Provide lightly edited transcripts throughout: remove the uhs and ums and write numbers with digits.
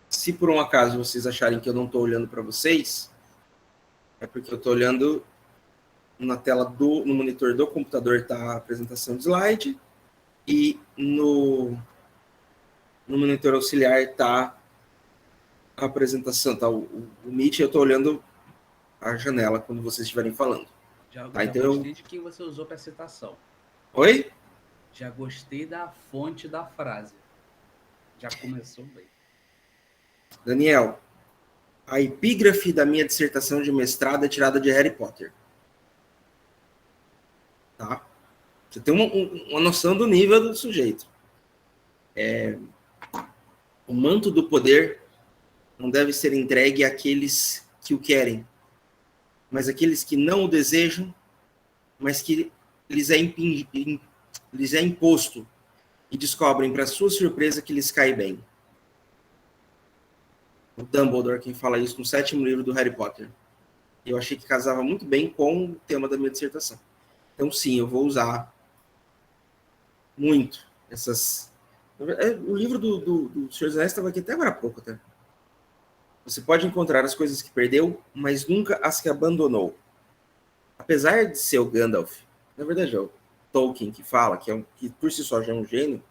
Se por um acaso vocês acharem que eu não estou olhando para vocês, é porque eu estou olhando na tela no monitor do computador, está a apresentação de slide, e no monitor auxiliar está a apresentação, tá o Meet, eu estou olhando a janela quando vocês estiverem falando. Já Então gostei de quem você usou para citação. Oi? Já gostei da fonte da frase. Já começou bem. Daniel, a epígrafe da minha dissertação de mestrado é tirada de Harry Potter. Tá? Você tem uma noção do nível do sujeito. O manto do poder não deve ser entregue àqueles que o querem, mas àqueles que não o desejam, mas que lhes é imposto e descobrem, para sua surpresa, que lhes cai bem. O Dumbledore, quem fala isso no 7º livro do Harry Potter. Eu achei que casava muito bem com o tema da minha dissertação. Então, sim, eu vou usar muito essas... O livro do Senhor dos Anéis estava aqui até agora há pouco, tá? Você pode encontrar as coisas que perdeu, mas nunca as que abandonou. Apesar de ser o Gandalf, na verdade é o Tolkien que fala, que por si só já é um gênio,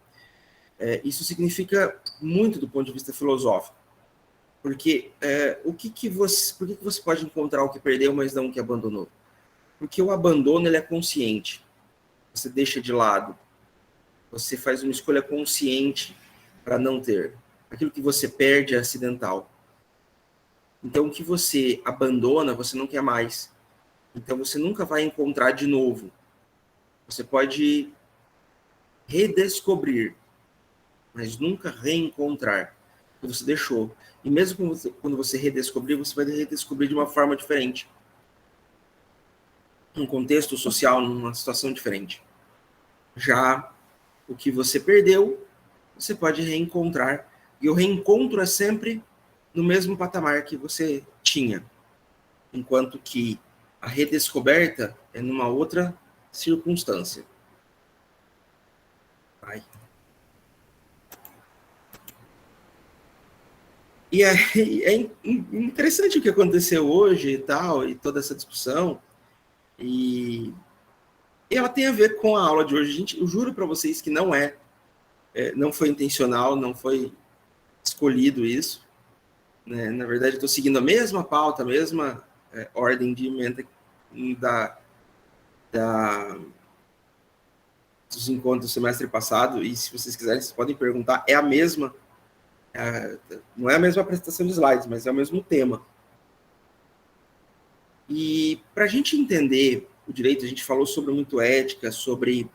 isso significa muito do ponto de vista filosófico. Porque por que você pode encontrar o que perdeu, mas não o que abandonou? Porque o abandono ele é consciente. Você deixa de lado. Você faz uma escolha consciente para não ter. Aquilo que você perde é acidental. Então, o que você abandona, você não quer mais. Então, você nunca vai encontrar de novo. Você pode redescobrir, mas nunca reencontrar o que você deixou. E mesmo quando você redescobrir, você vai redescobrir de uma forma diferente. Num contexto social, numa situação diferente. Já o que você perdeu, você pode reencontrar. E o reencontro é sempre no mesmo patamar que você tinha. Enquanto que a redescoberta é numa outra circunstância. Vai. E é interessante o que aconteceu hoje e tal, e toda essa discussão. E ela tem a ver com a aula de hoje. Gente, eu juro para vocês que não foi intencional, não foi escolhido isso. Né? Na verdade, estou seguindo a mesma pauta, a mesma ordem de emenda dos encontros do semestre passado. E se vocês quiserem, vocês podem perguntar. É a mesma. Não é a mesma apresentação de slides, mas é o mesmo tema. E para a gente entender o direito, a gente falou sobre muito ética, sobre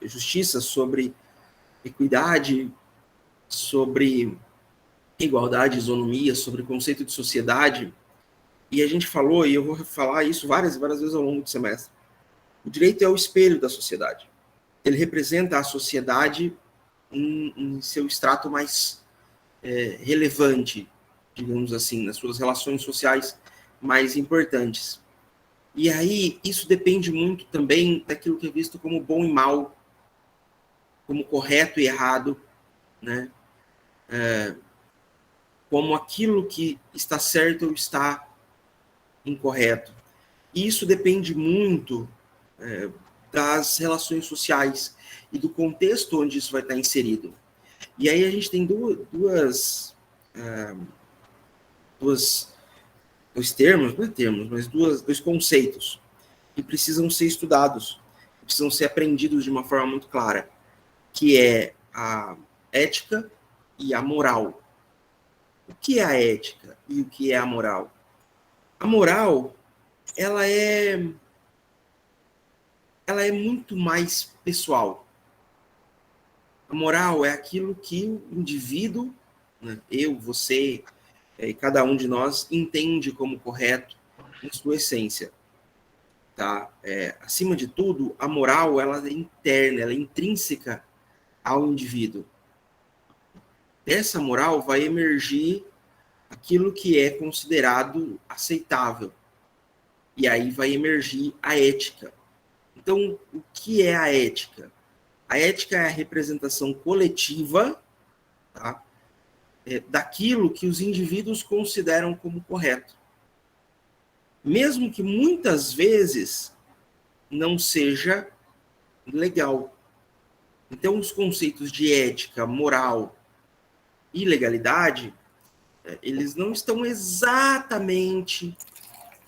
justiça, sobre equidade, sobre igualdade, isonomia, sobre conceito de sociedade. E a gente falou, e eu vou falar isso várias vezes ao longo do semestre, o direito é o espelho da sociedade. Ele representa a sociedade em seu extrato mais relevante, digamos assim, nas suas relações sociais mais importantes. E aí, isso depende muito também daquilo que é visto como bom e mal, como correto e errado, né? Como aquilo que está certo ou está incorreto. E isso depende muito das relações sociais e do contexto onde isso vai estar inserido. E aí a gente tem dois termos, não é termos, mas dois conceitos que precisam ser estudados, que precisam ser aprendidos de uma forma muito clara, que é a ética e a moral. O que é a ética e o que é a moral? A moral, ela é muito mais pessoal. A moral é aquilo que o indivíduo, né, eu, você, e cada um de nós entende como correto em sua essência. Tá? Acima de tudo, a moral ela é interna, ela é intrínseca ao indivíduo. Dessa moral vai emergir aquilo que é considerado aceitável. E aí vai emergir a ética. Então, o que é a ética? A ética é a representação coletiva tá? Daquilo que os indivíduos consideram como correto. Mesmo que muitas vezes não seja legal. Então, os conceitos de ética, moral e legalidade, eles não estão exatamente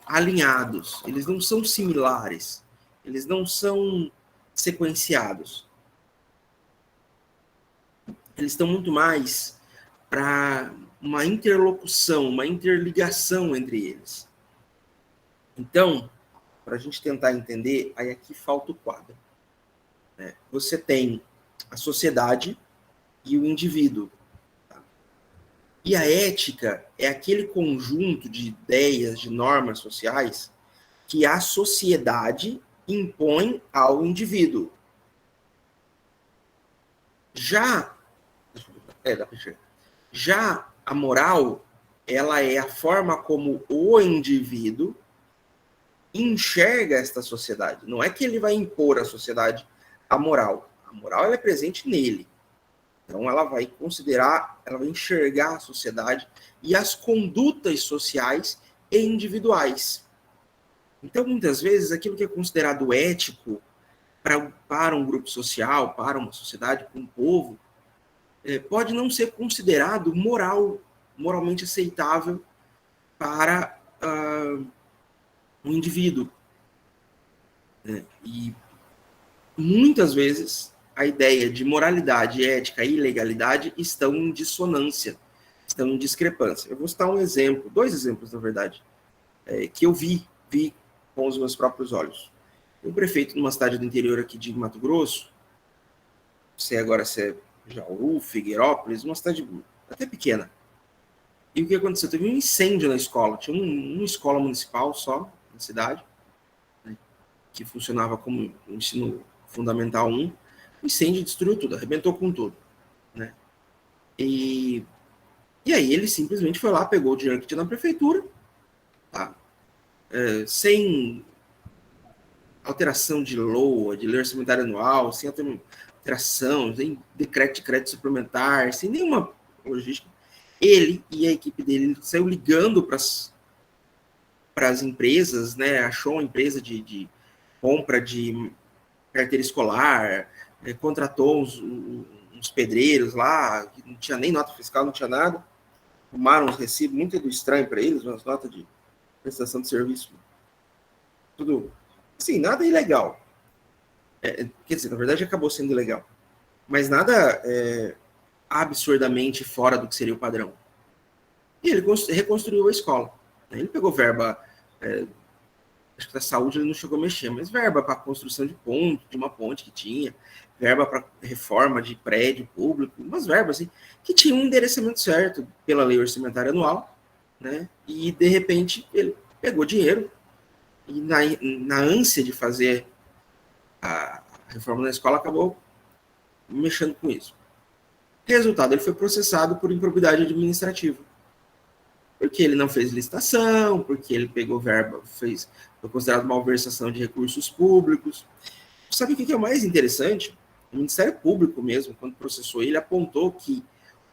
alinhados, eles não são similares, eles não são sequenciados. Eles estão muito mais para uma interlocução, uma interligação entre eles. Então, para a gente tentar entender, aí aqui falta o quadro. Você tem a sociedade e o indivíduo. Tá? E a ética é aquele conjunto de ideias, de normas sociais que a sociedade impõe ao indivíduo. Já a moral, ela é a forma como o indivíduo enxerga esta sociedade. Não é que ele vai impor à sociedade a moral. A moral ela é presente nele. Então ela vai considerar, ela vai enxergar a sociedade e as condutas sociais e individuais. Então, muitas vezes, aquilo que é considerado ético para um grupo social, para uma sociedade, para um povo, pode não ser considerado moralmente aceitável para um indivíduo. E muitas vezes a ideia de moralidade, ética e legalidade estão em dissonância, estão em discrepância. Eu vou citar um exemplo, 2 exemplos, na verdade, que eu vi com os meus próprios olhos. O prefeito numa cidade do interior aqui de Mato Grosso, se é Jauru, Figueirópolis, uma cidade até pequena. E o que aconteceu? Teve um incêndio na escola. Tinha uma escola municipal só na cidade, né, que funcionava como ensino fundamental 1. O incêndio destruiu tudo, arrebentou com tudo. Né? E aí ele simplesmente foi lá, pegou o dinheiro que tinha na prefeitura, tá? Sem alteração de LOA, de lei orçamentária anual, sem alteração, sem decreto de crédito suplementar, sem nenhuma logística. Ele e a equipe dele saiu ligando para as empresas, né? Achou uma empresa de compra de carteira escolar, contratou uns pedreiros lá, que não tinha nem nota fiscal, não tinha nada, arrumaram uns recibos muito estranho para eles, umas notas de prestação de serviço, tudo assim, nada ilegal. Quer dizer, na verdade acabou sendo ilegal, mas nada absurdamente fora do que seria o padrão. E ele reconstruiu a escola. Ele pegou verba, acho que da saúde ele não chegou a mexer, mas verba para a construção de uma ponte que tinha, verba para reforma de prédio público, umas verbas assim, que tinham um endereçamento certo pela lei orçamentária anual, né? E de repente ele pegou dinheiro e na ânsia de fazer a reforma na escola acabou mexendo com isso. Resultado, ele foi processado por improbidade administrativa. Porque ele não fez licitação, porque ele pegou verba, foi considerado malversação de recursos públicos. Sabe o que é o mais interessante? O Ministério Público mesmo, quando processou ele, apontou que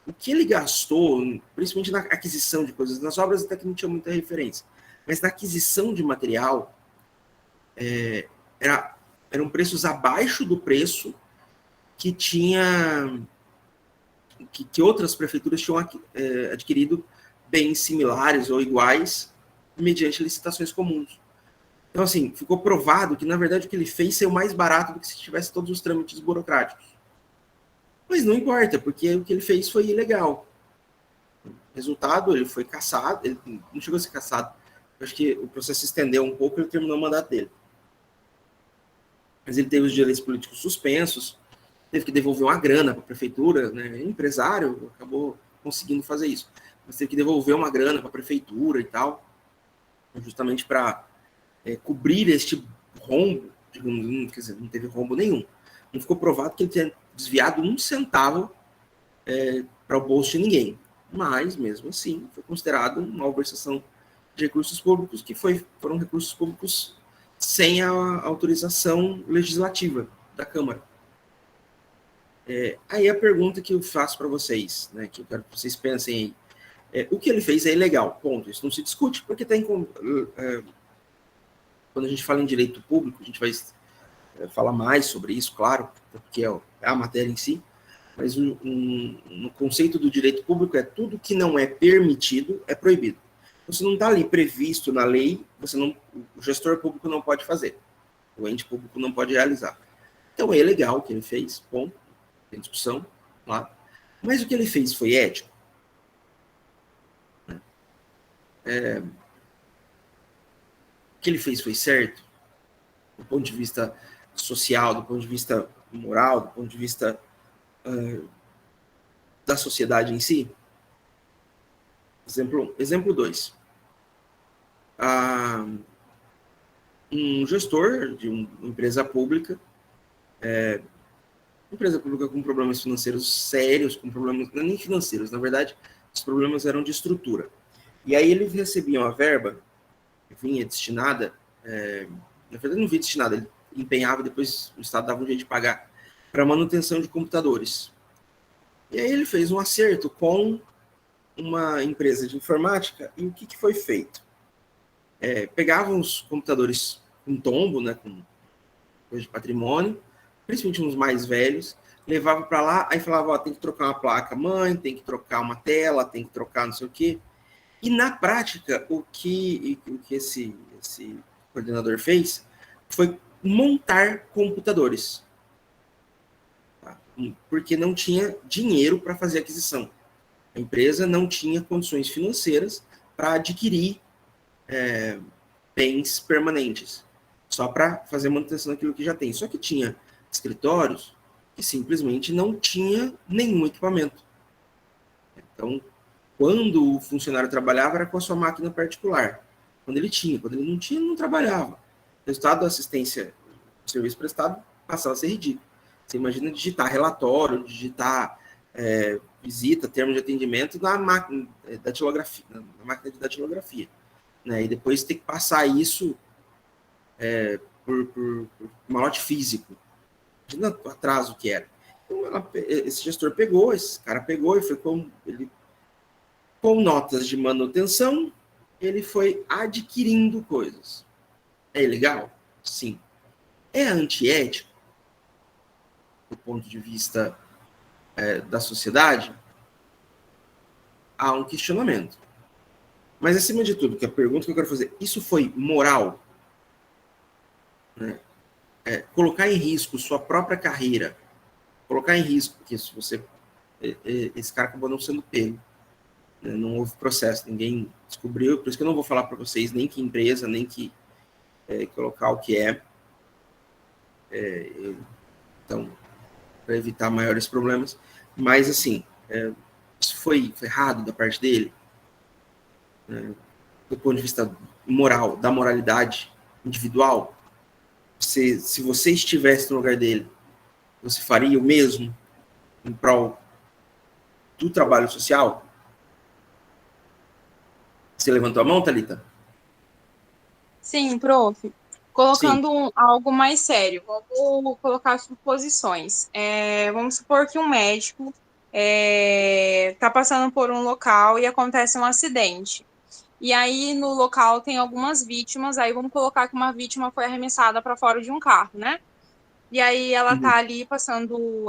o que ele gastou, principalmente na aquisição de coisas, nas obras até que não tinha muita referência, mas na aquisição de material, eram preços abaixo do preço que que outras prefeituras tinham adquirido bens similares ou iguais mediante licitações comuns. Então, assim, ficou provado que, na verdade, o que ele fez saiu mais barato do que se tivesse todos os trâmites burocráticos. Mas não importa, porque o que ele fez foi ilegal. Resultado, ele foi cassado, ele não chegou a ser cassado. Eu acho que o processo se estendeu um pouco e ele terminou o mandato dele. Mas ele teve os direitos políticos suspensos, teve que devolver uma grana para a prefeitura, né? Empresário acabou conseguindo fazer isso. Mas teve que devolver uma grana para a prefeitura e tal, justamente para cobrir este rombo. Quer dizer, não teve rombo nenhum. Não ficou provado que ele tinha desviado um centavo para o bolso de ninguém. Mas, mesmo assim, foi considerado uma malversação de recursos públicos, que foram recursos públicos sem a autorização legislativa da Câmara. Aí a pergunta que eu faço para vocês, né, que eu quero que vocês pensem aí, o que ele fez é ilegal, ponto. Isso não se discute, porque tem quando a gente fala em direito público, a gente vai falar mais sobre isso, claro, porque é a matéria em si, mas no conceito do direito público é tudo que não é permitido é proibido. Você não está ali previsto na lei, o gestor público não pode fazer, o ente público não pode realizar. Então é ilegal o que ele fez, bom, tem discussão, claro. Mas o que ele fez foi ético? O que ele fez foi certo? Do ponto de vista social, do ponto de vista moral, do ponto de vista da sociedade em si? Exemplo 2. Um gestor de uma empresa pública com problemas financeiros sérios, com problemas não nem financeiros, na verdade, os problemas eram de estrutura. E aí ele recebia uma verba que vinha destinada, na verdade não vinha destinada, ele empenhava, depois o Estado dava um jeito de pagar, para manutenção de computadores. E aí ele fez um acerto com uma empresa de informática, e o que foi feito? Pegavam os computadores com tombo, né, com coisa de patrimônio, principalmente uns mais velhos, levava para lá, aí falava, ó, tem que trocar uma placa mãe, tem que trocar uma tela, tem que trocar não sei o quê. E na prática, o que esse coordenador fez foi montar computadores, tá? Porque não tinha dinheiro para fazer aquisição. A empresa não tinha condições financeiras para adquirir bens permanentes, só para fazer manutenção daquilo que já tem. Só que tinha escritórios que simplesmente não tinha nenhum equipamento. Então, quando o funcionário trabalhava, era com a sua máquina particular. Quando ele tinha, quando ele não tinha, não trabalhava. O resultado da assistência do serviço prestado passava a ser ridículo. Você imagina digitar relatório, digitar visita, termo de atendimento na máquina datilografia, na máquina de datilografia. Né? E depois ter que passar isso por malote físico. Imagina o atraso que era. Então, esse gestor pegou, esse cara pegou e foi com notas de manutenção, ele foi adquirindo coisas. É ilegal? Sim. É antiético, do ponto de vista da sociedade? Há um questionamento. Mas, acima de tudo, que a pergunta que eu quero fazer, isso foi moral? Né? Colocar em risco sua própria carreira, colocar em risco, porque se você, esse cara acabou não sendo pego, né? Não houve processo, ninguém descobriu, por isso que eu não vou falar para vocês nem que empresa, nem que local que então, para evitar maiores problemas, mas assim, isso foi errado da parte dele, né? Do ponto de vista moral, da moralidade individual. Se você estivesse no lugar dele, você faria o mesmo em prol do trabalho social? Você levantou a mão, Thalita? Sim, prof. Sim. Colocando algo mais sério, vamos colocar suposições. Vamos supor que um médico está passando por um local e acontece um acidente. E aí, no local, tem algumas vítimas. Aí, vamos colocar que uma vítima foi arremessada para fora de um carro, né? E aí, ela tá ali passando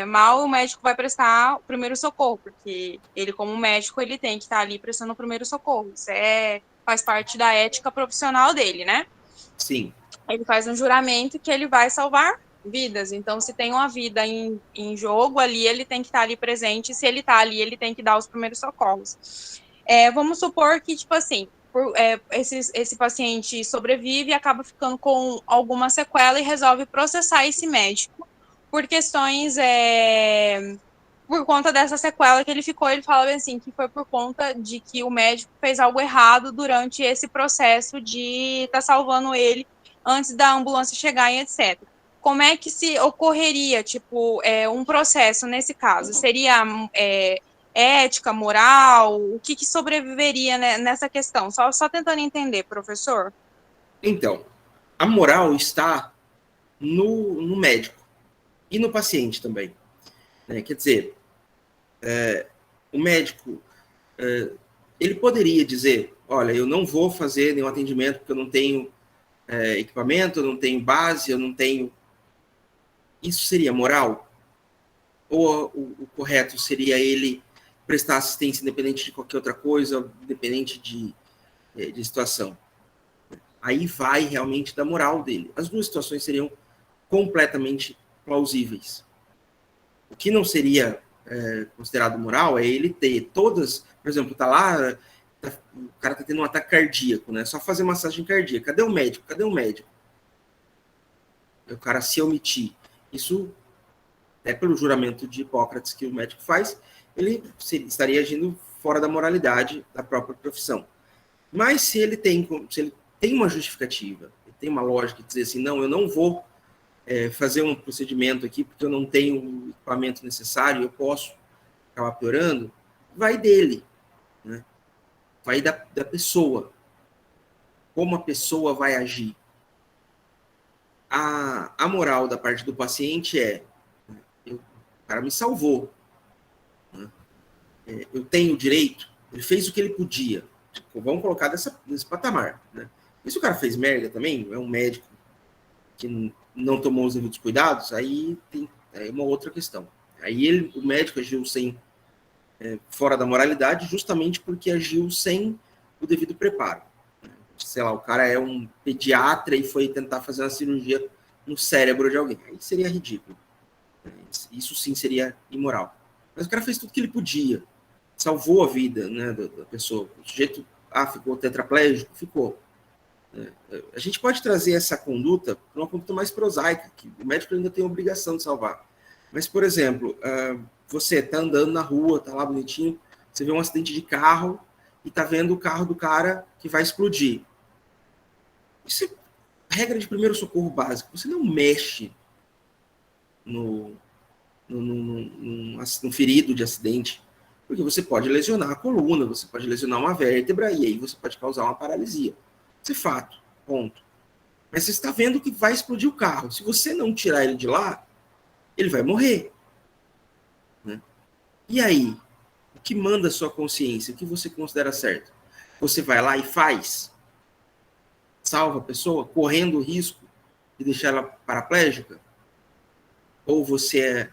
mal, o médico vai prestar o primeiro socorro, porque ele, como médico, ele tem que estar ali prestando o primeiro socorro. Isso faz parte da ética profissional dele, né? Sim. Ele faz um juramento que ele vai salvar vidas. Então, se tem uma vida em jogo ali, ele tem que estar ali presente. Se ele está ali, ele tem que dar os primeiros socorros. Vamos supor que, tipo assim, esse paciente sobrevive e acaba ficando com alguma sequela e resolve processar esse médico por questões por conta dessa sequela que ele ficou. Ele fala assim, que foi por conta de que o médico fez algo errado durante esse processo de estar salvando ele antes da ambulância chegar e etc. Como é que se ocorreria, tipo, um processo nesse caso? Seria ética, moral? O que sobreviveria, né, nessa questão? Só tentando entender, professor. Então, a moral está no médico e no paciente também. né? Quer dizer, o médico, ele poderia dizer, olha, eu não vou fazer nenhum atendimento porque eu não tenho equipamento, eu não tenho base, eu não tenho... Isso seria moral? Ou o correto seria ele prestar assistência independente de qualquer outra coisa, independente de situação? Aí vai realmente da moral dele. As duas situações seriam completamente plausíveis. O que não seria considerado moral é ele ter todas, por exemplo, tá lá, o cara tá tendo um ataque cardíaco, né? Só fazer massagem cardíaca. Cadê o médico? Cadê o médico? O cara se omitir. Isso é pelo juramento de Hipócrates que o médico faz, ele estaria agindo fora da moralidade da própria profissão. Mas se ele tem uma justificativa, tem uma lógica de dizer assim, não, eu não vou fazer um procedimento aqui porque eu não tenho o equipamento necessário, eu posso acabar piorando, vai dele, né? Vai da pessoa. Como a pessoa vai agir. A moral da parte do paciente o cara me salvou, né? Eu tenho o direito, ele fez o que ele podia. Tipo, vamos colocar nesse patamar, né? E se o cara fez merda também, é um médico que não tomou os devidos cuidados, aí tem uma outra questão. Aí o médico agiu fora da moralidade justamente porque agiu sem o devido preparo. Sei lá, o cara é um pediatra e foi tentar fazer uma cirurgia no cérebro de alguém. Aí seria ridículo. Isso sim seria imoral. Mas o cara fez tudo que ele podia. Salvou a vida, né, da pessoa. O sujeito ficou tetraplégico? Ficou. A gente pode trazer essa conduta para uma conduta mais prosaica, que o médico ainda tem a obrigação de salvar. Mas, por exemplo, você está andando na rua, está lá bonitinho, você vê um acidente de carro e está vendo o carro do cara que vai explodir. Isso é regra de primeiro socorro básico. Você não mexe no ferido de acidente, porque você pode lesionar a coluna, você pode lesionar uma vértebra e aí você pode causar uma paralisia. Isso é fato, ponto. Mas você está vendo que vai explodir o carro. Se você não tirar ele de lá, ele vai morrer, né? E aí? O que manda a sua consciência? O que você considera certo? Você vai lá e faz? Salva a pessoa, correndo o risco de deixar ela paraplégica? Ou você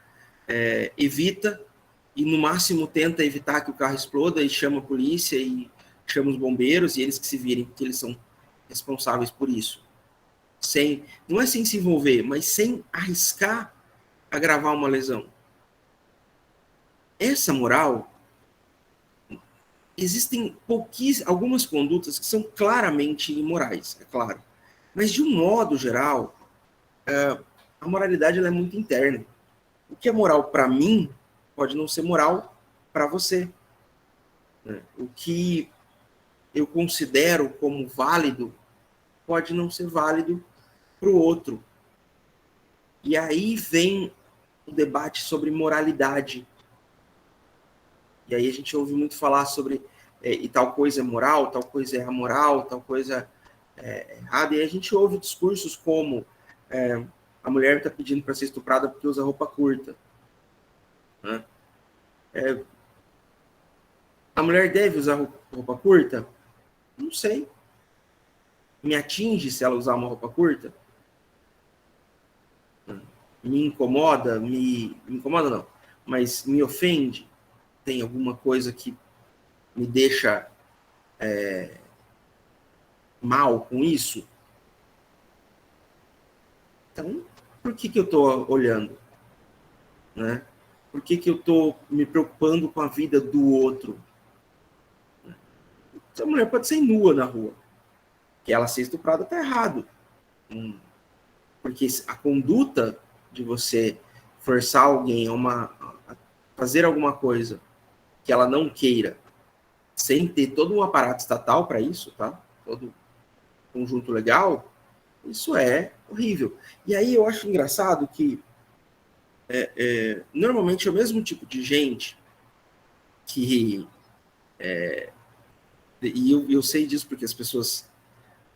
evita e no máximo tenta evitar que o carro exploda e chama a polícia e chama os bombeiros e eles que se virem, porque eles são responsáveis por isso. Não é sem se envolver, mas sem arriscar agravar uma lesão. Essa moral, existem algumas condutas que são claramente imorais, é claro. Mas, de um modo geral, a moralidade ela é muito interna. O que é moral para mim pode não ser moral para você, né? O que eu considero como válido pode não ser válido para o outro. E aí vem o debate sobre moralidade. E aí a gente ouve muito falar sobre e tal coisa é moral, tal coisa é amoral, tal coisa é errada. E aí a gente ouve discursos como a mulher está pedindo para ser estuprada porque usa roupa curta, né? A mulher deve usar roupa curta? Não sei. Me atinge se ela usar uma roupa curta? Me incomoda? Me incomoda não, mas me ofende? Tem alguma coisa que me deixa mal com isso? Então, por que eu estou olhando, né? Por que eu estou me preocupando com a vida do outro? A mulher pode ser nua na rua. Que ela ser estuprada está errado. Porque a conduta de você forçar alguém a fazer alguma coisa que ela não queira, sem ter todo um aparato estatal para isso, tá? Todo conjunto legal, isso é horrível. E aí eu acho engraçado que normalmente é o mesmo tipo de gente que... e eu sei disso porque as pessoas...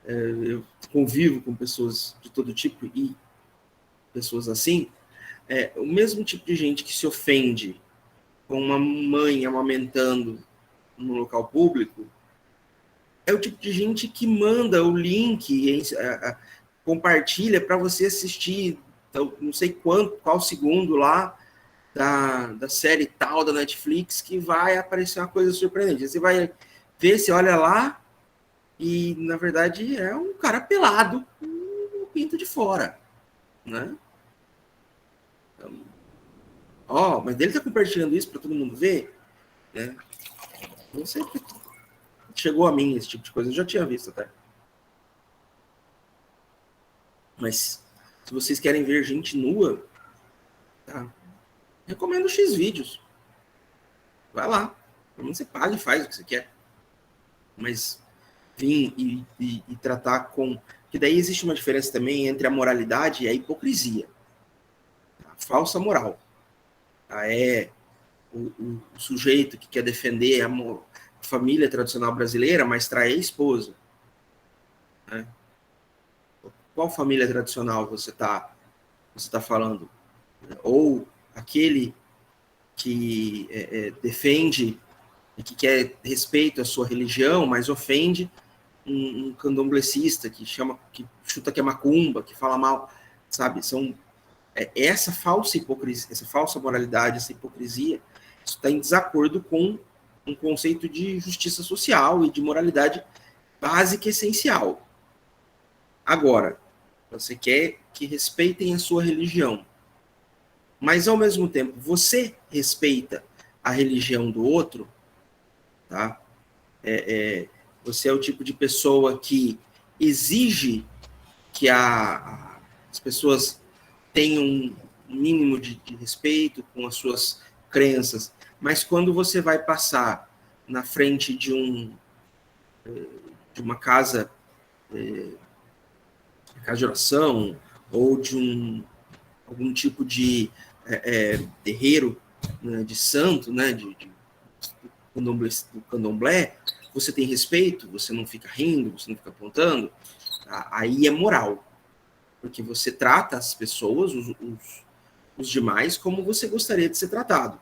eu convivo com pessoas de todo tipo e pessoas assim, o mesmo tipo de gente que se ofende com uma mãe amamentando no local público é o tipo de gente que manda o link, compartilha para você assistir, então, não sei qual segundo lá da série tal da Netflix que vai aparecer uma coisa surpreendente. Você vai ver, você olha lá e, na verdade, é um cara pelado com o pinto de fora, né? Então, mas ele tá compartilhando isso para todo mundo ver, né? Não sei porque chegou a mim esse tipo de coisa, eu já tinha visto até. Mas se vocês querem ver gente nua, tá? Recomendo X vídeos. Vai lá. Pelo menos você paga e faz o que você quer. Mas vir e tratar com... Que daí existe uma diferença também entre a moralidade e a hipocrisia. A falsa moral. É o sujeito que quer defender a família tradicional brasileira, mas trai a esposa. Né? Qual família tradicional você tá falando? Ou aquele que defende e que quer respeito à sua religião, mas ofende um candomblecista que chuta que é macumba, que fala mal, sabe? Essa falsa hipocrisia, essa falsa moralidade, essa hipocrisia, isso está em desacordo com um conceito de justiça social e de moralidade básica e essencial. Agora, você quer que respeitem a sua religião, mas ao mesmo tempo você respeita a religião do outro, tá? Você é o tipo de pessoa que exige que as pessoas tenham um mínimo de respeito com as suas crenças, mas quando você vai passar na frente de uma casa de oração ou de algum tipo de terreiro, né, de santo, né, do candomblé, você tem respeito, você não fica rindo, você não fica apontando, aí é moral. Porque você trata as pessoas, os demais, como você gostaria de ser tratado.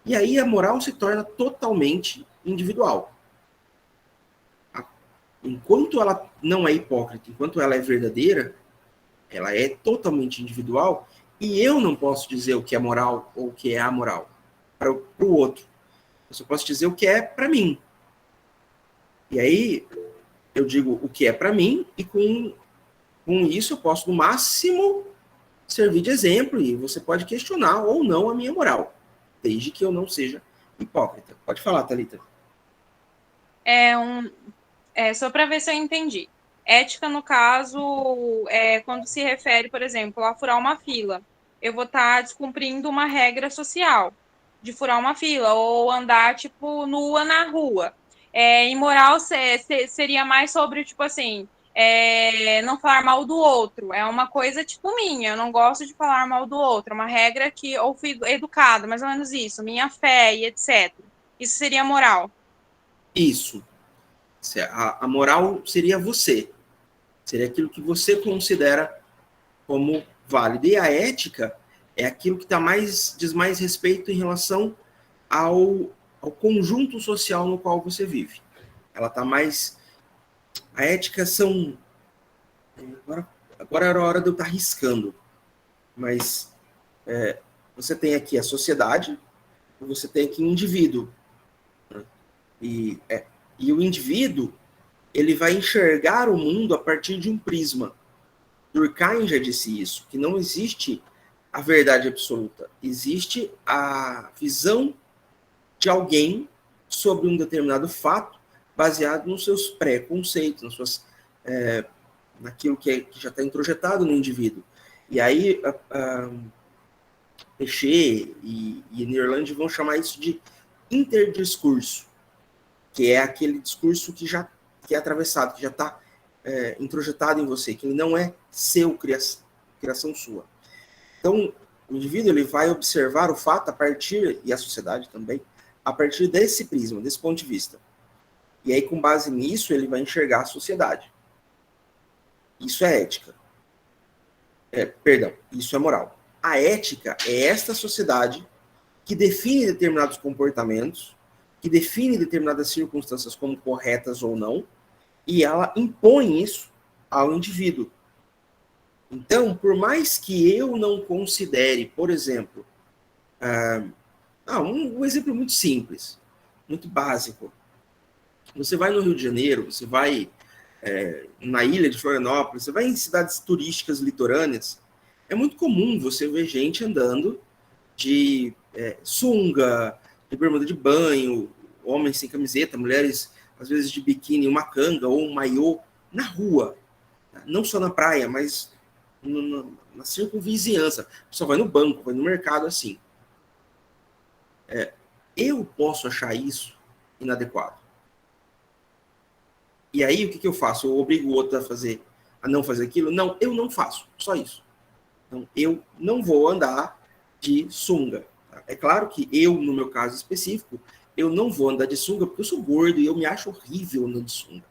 E aí a moral se torna totalmente individual. Enquanto ela não é hipócrita, enquanto ela é verdadeira, ela é totalmente individual, e eu não posso dizer o que é moral ou o que é amoral para o outro. Eu só posso dizer o que é para mim. E aí eu digo o que é para mim, e com isso eu posso, no máximo, servir de exemplo, e você pode questionar ou não a minha moral, desde que eu não seja hipócrita. Pode falar, Thalita. Só para ver se eu entendi. Ética, no caso, quando se refere, por exemplo, a furar uma fila. Eu vou estar descumprindo uma regra social de furar uma fila, ou andar, tipo, nua na rua. Imoral seria mais sobre, tipo assim, não falar mal do outro. É uma coisa, tipo, minha. Eu não gosto de falar mal do outro. É uma regra que eu fui educada, mais ou menos isso. Minha fé e etc. Isso seria moral. Isso. A moral seria você. Seria aquilo que você considera como válido. E a ética é aquilo que diz mais respeito em relação ao conjunto social no qual você vive. Ela está mais... A ética são... Agora era a hora de eu estar riscando. Mas você tem aqui a sociedade, você tem aqui o indivíduo. Né? E o indivíduo, ele vai enxergar o mundo a partir de um prisma. Durkheim já disse isso, que não existe a verdade absoluta. Existe a visão de alguém sobre um determinado fato baseado nos seus preconceitos, naquilo que já está introjetado no indivíduo. E aí, Piaget e Nerland vão chamar isso de interdiscurso, que é aquele discurso que é atravessado, que já está introjetado em você, que ele não é seu, criação sua. Então, o indivíduo ele vai observar o fato a partir, e a sociedade também, a partir desse prisma, desse ponto de vista. E aí, com base nisso, ele vai enxergar a sociedade. Isso é ética. Isso é moral. a ética é esta sociedade que define determinados comportamentos, que define determinadas circunstâncias como corretas ou não, e ela impõe isso ao indivíduo. Então, por mais que eu não considere, por exemplo, um exemplo muito simples, muito básico. Você vai no Rio de Janeiro, você vai na ilha de Florianópolis, você vai em cidades turísticas litorâneas, é muito comum você ver gente andando de sunga, de bermuda de banho, homens sem camiseta, mulheres às vezes de biquíni, uma canga ou um maiô na rua, não só na praia, mas na circunvizinhança. Só vai no banco, vai no mercado assim. Eu posso achar isso inadequado. E aí, o que eu faço? Eu obrigo o outro a não fazer aquilo? Não, eu não faço. Só isso. Então, eu não vou andar de sunga. É claro que eu, no meu caso específico, eu não vou andar de sunga porque eu sou gordo e eu me acho horrível andando de sunga.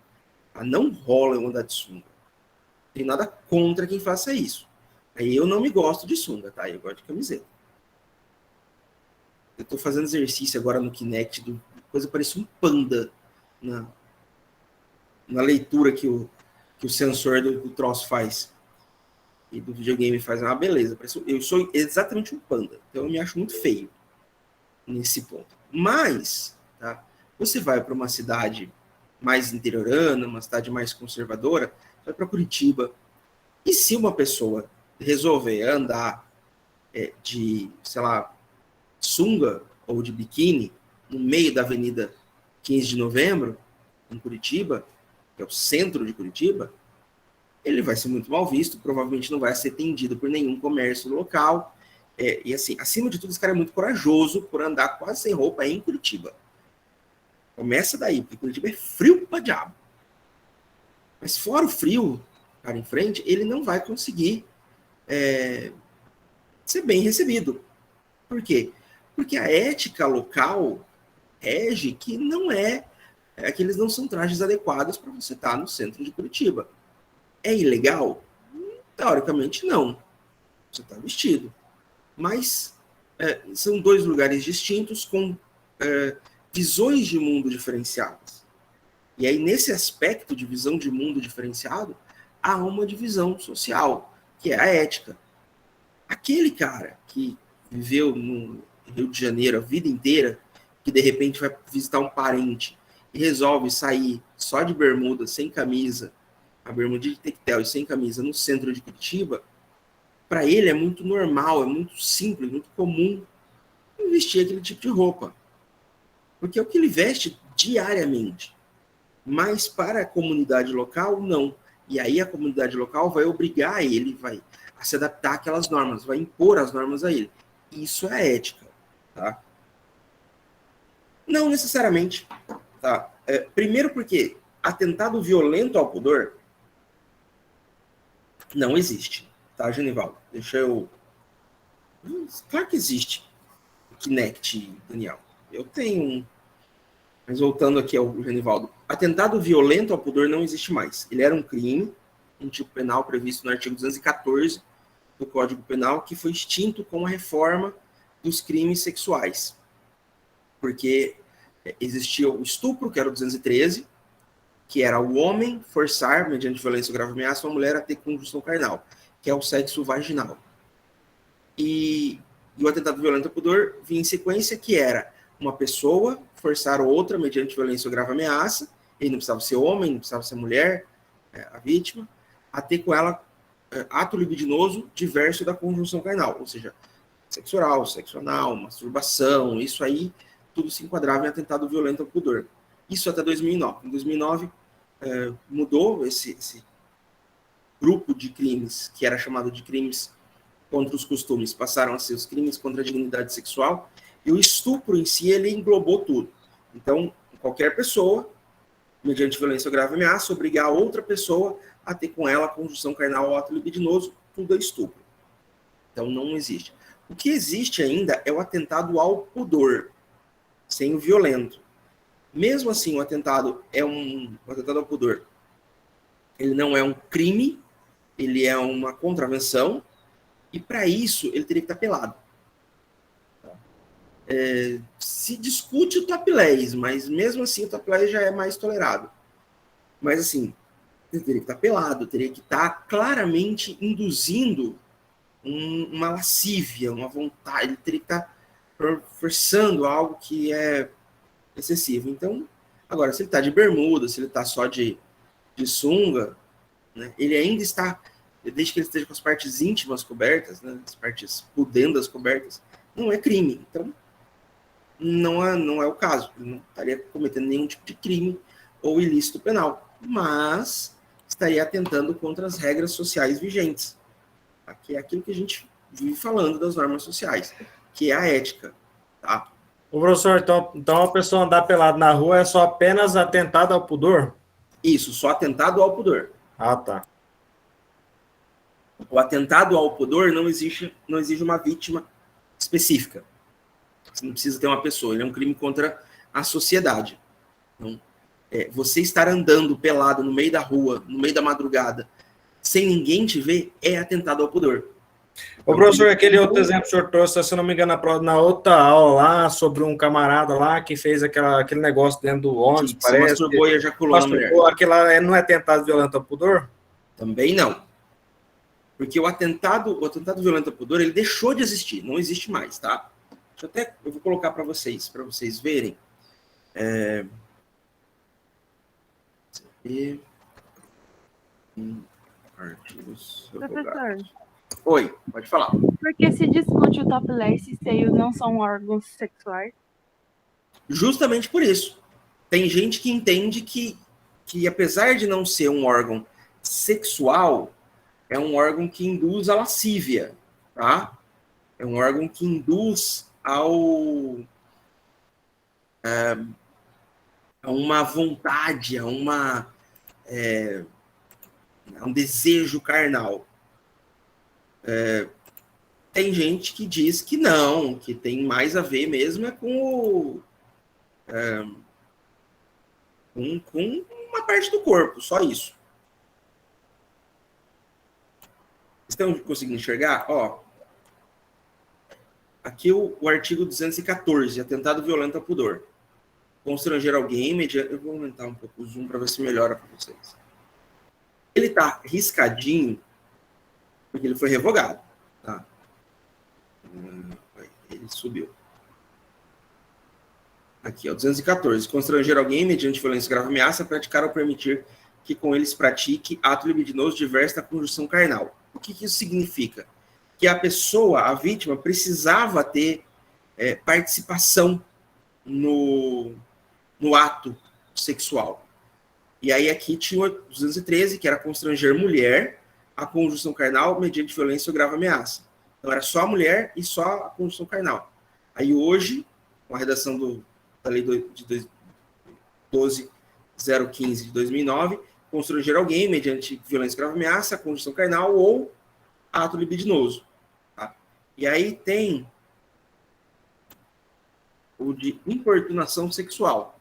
Não rola eu andar de sunga. Não tenho nada contra quem faça isso. Aí eu não me gosto de sunga, tá? Eu gosto de camiseta. Eu tô fazendo exercício agora no Kinect, coisa parecia um panda na leitura que o sensor do troço faz. E do videogame faz uma beleza. Eu sou exatamente um panda. Então eu me acho muito feio nesse ponto. Mas, tá, você vai para uma cidade mais interiorana, uma cidade mais conservadora, vai para Curitiba. E se uma pessoa resolver andar de, sei lá, sunga ou de biquíni no meio da Avenida 15 de Novembro, em Curitiba, que é o centro de Curitiba, ele vai ser muito mal visto, provavelmente não vai ser atendido por nenhum comércio local. E assim, acima de tudo, esse cara é muito corajoso por andar quase sem roupa em Curitiba. Começa daí, porque Curitiba é frio pra diabo. Mas fora o frio, cara em frente, ele não vai conseguir ser bem recebido. Por quê? Porque a ética local rege que não que eles não são trajes adequados para você estar no centro de Curitiba. É ilegal? Teoricamente, não. Você está vestido. Mas são dois lugares distintos com visões de mundo diferenciadas. E aí, nesse aspecto de visão de mundo diferenciado, há uma divisão social, que é a ética. Aquele cara que viveu no Rio de Janeiro a vida inteira, que de repente vai visitar um parente e resolve sair só de bermuda, sem camisa, a bermuda de tectel e sem camisa no centro de Curitiba, para ele é muito normal, é muito simples, muito comum vestir aquele tipo de roupa. Porque é o que ele veste diariamente. Mas para a comunidade local, não. E aí a comunidade local vai obrigar ele, vai se adaptar àquelas normas, vai impor as normas a ele. Isso é ética, tá? Não necessariamente, tá? Primeiro porque atentado violento ao pudor não existe, tá, Genivaldo? Deixa eu... Claro que existe. Kinect, Daniel. Eu tenho um... Mas voltando aqui ao Genivaldo. Atentado violento ao pudor não existe mais. Ele era um crime, um tipo penal previsto no artigo 214 do Código Penal, que foi extinto com a reforma dos crimes sexuais. Porque existia o estupro, que era o 213, que era o homem forçar, mediante violência ou grave ameaça, uma mulher a ter conjunção carnal, que é o sexo vaginal. E o atentado violento ao pudor vinha em sequência, que era uma pessoa forçar outra, mediante violência ou grave ameaça, ele não precisava ser homem, não precisava ser mulher, a vítima, a ter com ela ato libidinoso diverso da conjunção carnal, ou seja, sexo oral, sexo anal, masturbação, isso aí, tudo se enquadrava em atentado violento ao pudor. Isso até 2009. Em 2009, mudou esse grupo de crimes, que era chamado de crimes contra os costumes, passaram a ser os crimes contra a dignidade sexual, e o estupro em si, ele englobou tudo. Então, qualquer pessoa, mediante violência ou grave ameaça, obrigar outra pessoa a ter com ela a conjunção carnal ou ato libidinoso, tudo é estupro. Então, não existe. O que existe ainda é o atentado ao pudor, sem o violento. Mesmo assim, o atentado ao pudor. Ele não é um crime, ele é uma contravenção, E para isso, ele teria que estar pelado. Se discute o topless, mas mesmo assim o topless já é mais tolerado. Mas assim, ele teria que estar pelado, teria que estar claramente induzindo uma lascívia, uma vontade, ele teria que estar forçando algo que é excessivo. Então, agora, se ele está de bermuda, se ele está só de sunga, né, ele ainda está, desde que ele esteja com as partes íntimas cobertas, né, as partes pudendas cobertas, não é crime. Então, não é o caso. Ele não estaria cometendo nenhum tipo de crime ou ilícito penal, mas estaria atentando contra as regras sociais vigentes, tá? Que é aquilo que a gente vive falando das normas sociais, que é a ética. Tá? Ô, professor, então a pessoa andar pelado na rua é só apenas atentado ao pudor? Isso, só atentado ao pudor. Ah, tá. O atentado ao pudor não exige uma vítima específica. Você não precisa ter uma pessoa, ele é um crime contra a sociedade. Então, você estar andando pelado no meio da rua, no meio da madrugada, sem ninguém te ver, é atentado ao pudor. Ô, professor, aquele outro exemplo que o senhor trouxe, se eu não me engano, na outra aula lá, sobre um camarada lá que fez aquele negócio dentro do ônibus, parece. Masturbou e ejaculou na mulher. Aquilo lá não é atentado violento ao pudor? Também não. Porque o atentado violento ao pudor, ele deixou de existir, não existe mais, tá? Eu vou colocar para vocês verem. Artigos. Professor, Oi, pode falar. por que se discute o topless e seios não são órgãos sexuais? Justamente por isso. Tem gente que entende que apesar de não ser um órgão sexual, é um órgão que induz a lascívia, tá? É um órgão que induz a uma vontade, a um desejo carnal. Tem gente que diz que não, que tem mais a ver mesmo com uma parte do corpo, só isso. Estão conseguindo enxergar? Ó, aqui o artigo 214, atentado violento ao pudor. Constranger alguém mediante... Eu vou aumentar um pouco o zoom para ver se melhora para vocês. Ele está riscadinho porque ele foi revogado. Tá? Ele subiu. Aqui, ó, 214. Constranger alguém mediante violência grave ameaça, praticar ou permitir que com eles pratique ato libidinoso diverso da conjunção carnal. O que isso significa? Que a pessoa, a vítima, precisava ter participação no ato sexual. E aí aqui tinha o 213, que era constranger mulher a conjunção carnal mediante violência ou grave ameaça. Então era só a mulher e só a conjunção carnal. Aí hoje, com a redação da lei de 12.015 de 2009, constranger alguém mediante violência grave ameaça, conjunção carnal ou ato libidinoso. Tá? E aí tem o de importunação sexual.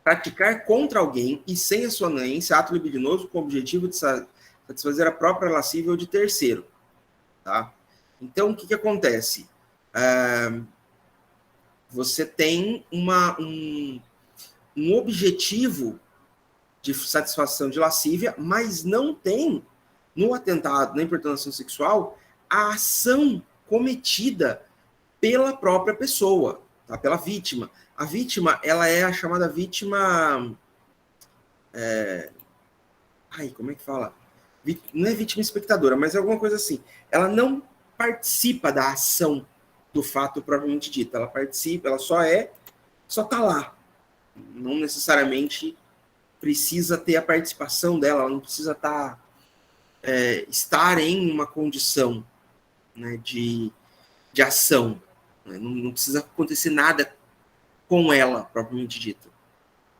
Praticar contra alguém e sem a sua anuência ato libidinoso com o objetivo de satisfazer a própria lascívia ou de terceiro. Tá? Então, o que acontece? Você tem um objetivo de satisfação de lascívia, mas não tem, no atentado, na importunação sexual, a ação cometida pela própria pessoa, tá? Pela vítima. A vítima, ela é a chamada vítima... como é que fala? Não é vítima espectadora, mas é alguma coisa assim. Ela não participa da ação do fato propriamente dito. Ela participa, ela só está lá. Não necessariamente precisa ter a participação dela, ela não precisa estar em uma condição, né, de ação. Né? Não precisa acontecer nada com ela, propriamente dito.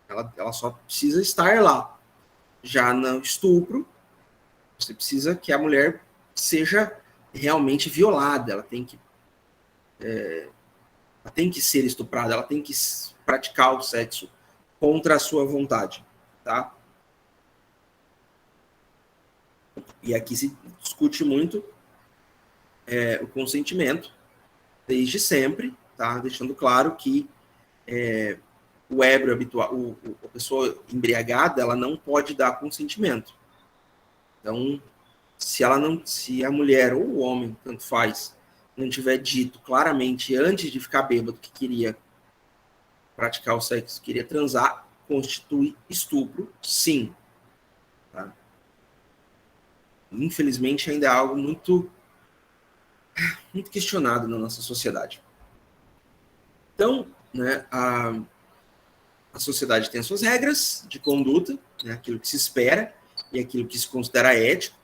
Ela só precisa estar lá. Já no estupro, você precisa que a mulher seja realmente violada, ela tem que ser estuprada, ela tem que praticar o sexo contra a sua vontade, tá? E aqui se discute muito o consentimento, desde sempre, tá? Deixando claro que o ébrio habitual, a pessoa embriagada, ela não pode dar consentimento. Então, se a mulher ou o homem, tanto faz, não tiver dito claramente antes de ficar bêbado que queria praticar o sexo, queria transar, constitui estupro, sim. Tá? Infelizmente, ainda é algo muito questionado na nossa sociedade. Então, né, a sociedade tem as suas regras de conduta, né, aquilo que se espera e aquilo que se considera ético,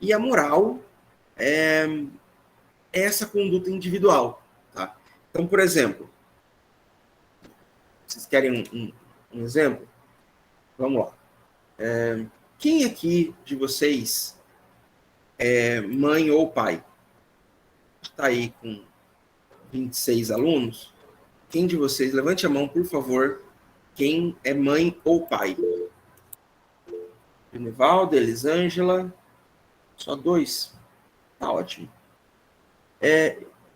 e a moral é essa conduta individual. Tá? Então, por exemplo, vocês querem um exemplo? Vamos lá. Quem aqui de vocês é mãe ou pai? Está aí com 26 alunos. Quem de vocês, levante a mão, por favor, quem é mãe ou pai? Genivaldo, Elisângela, só 2. Tá ótimo.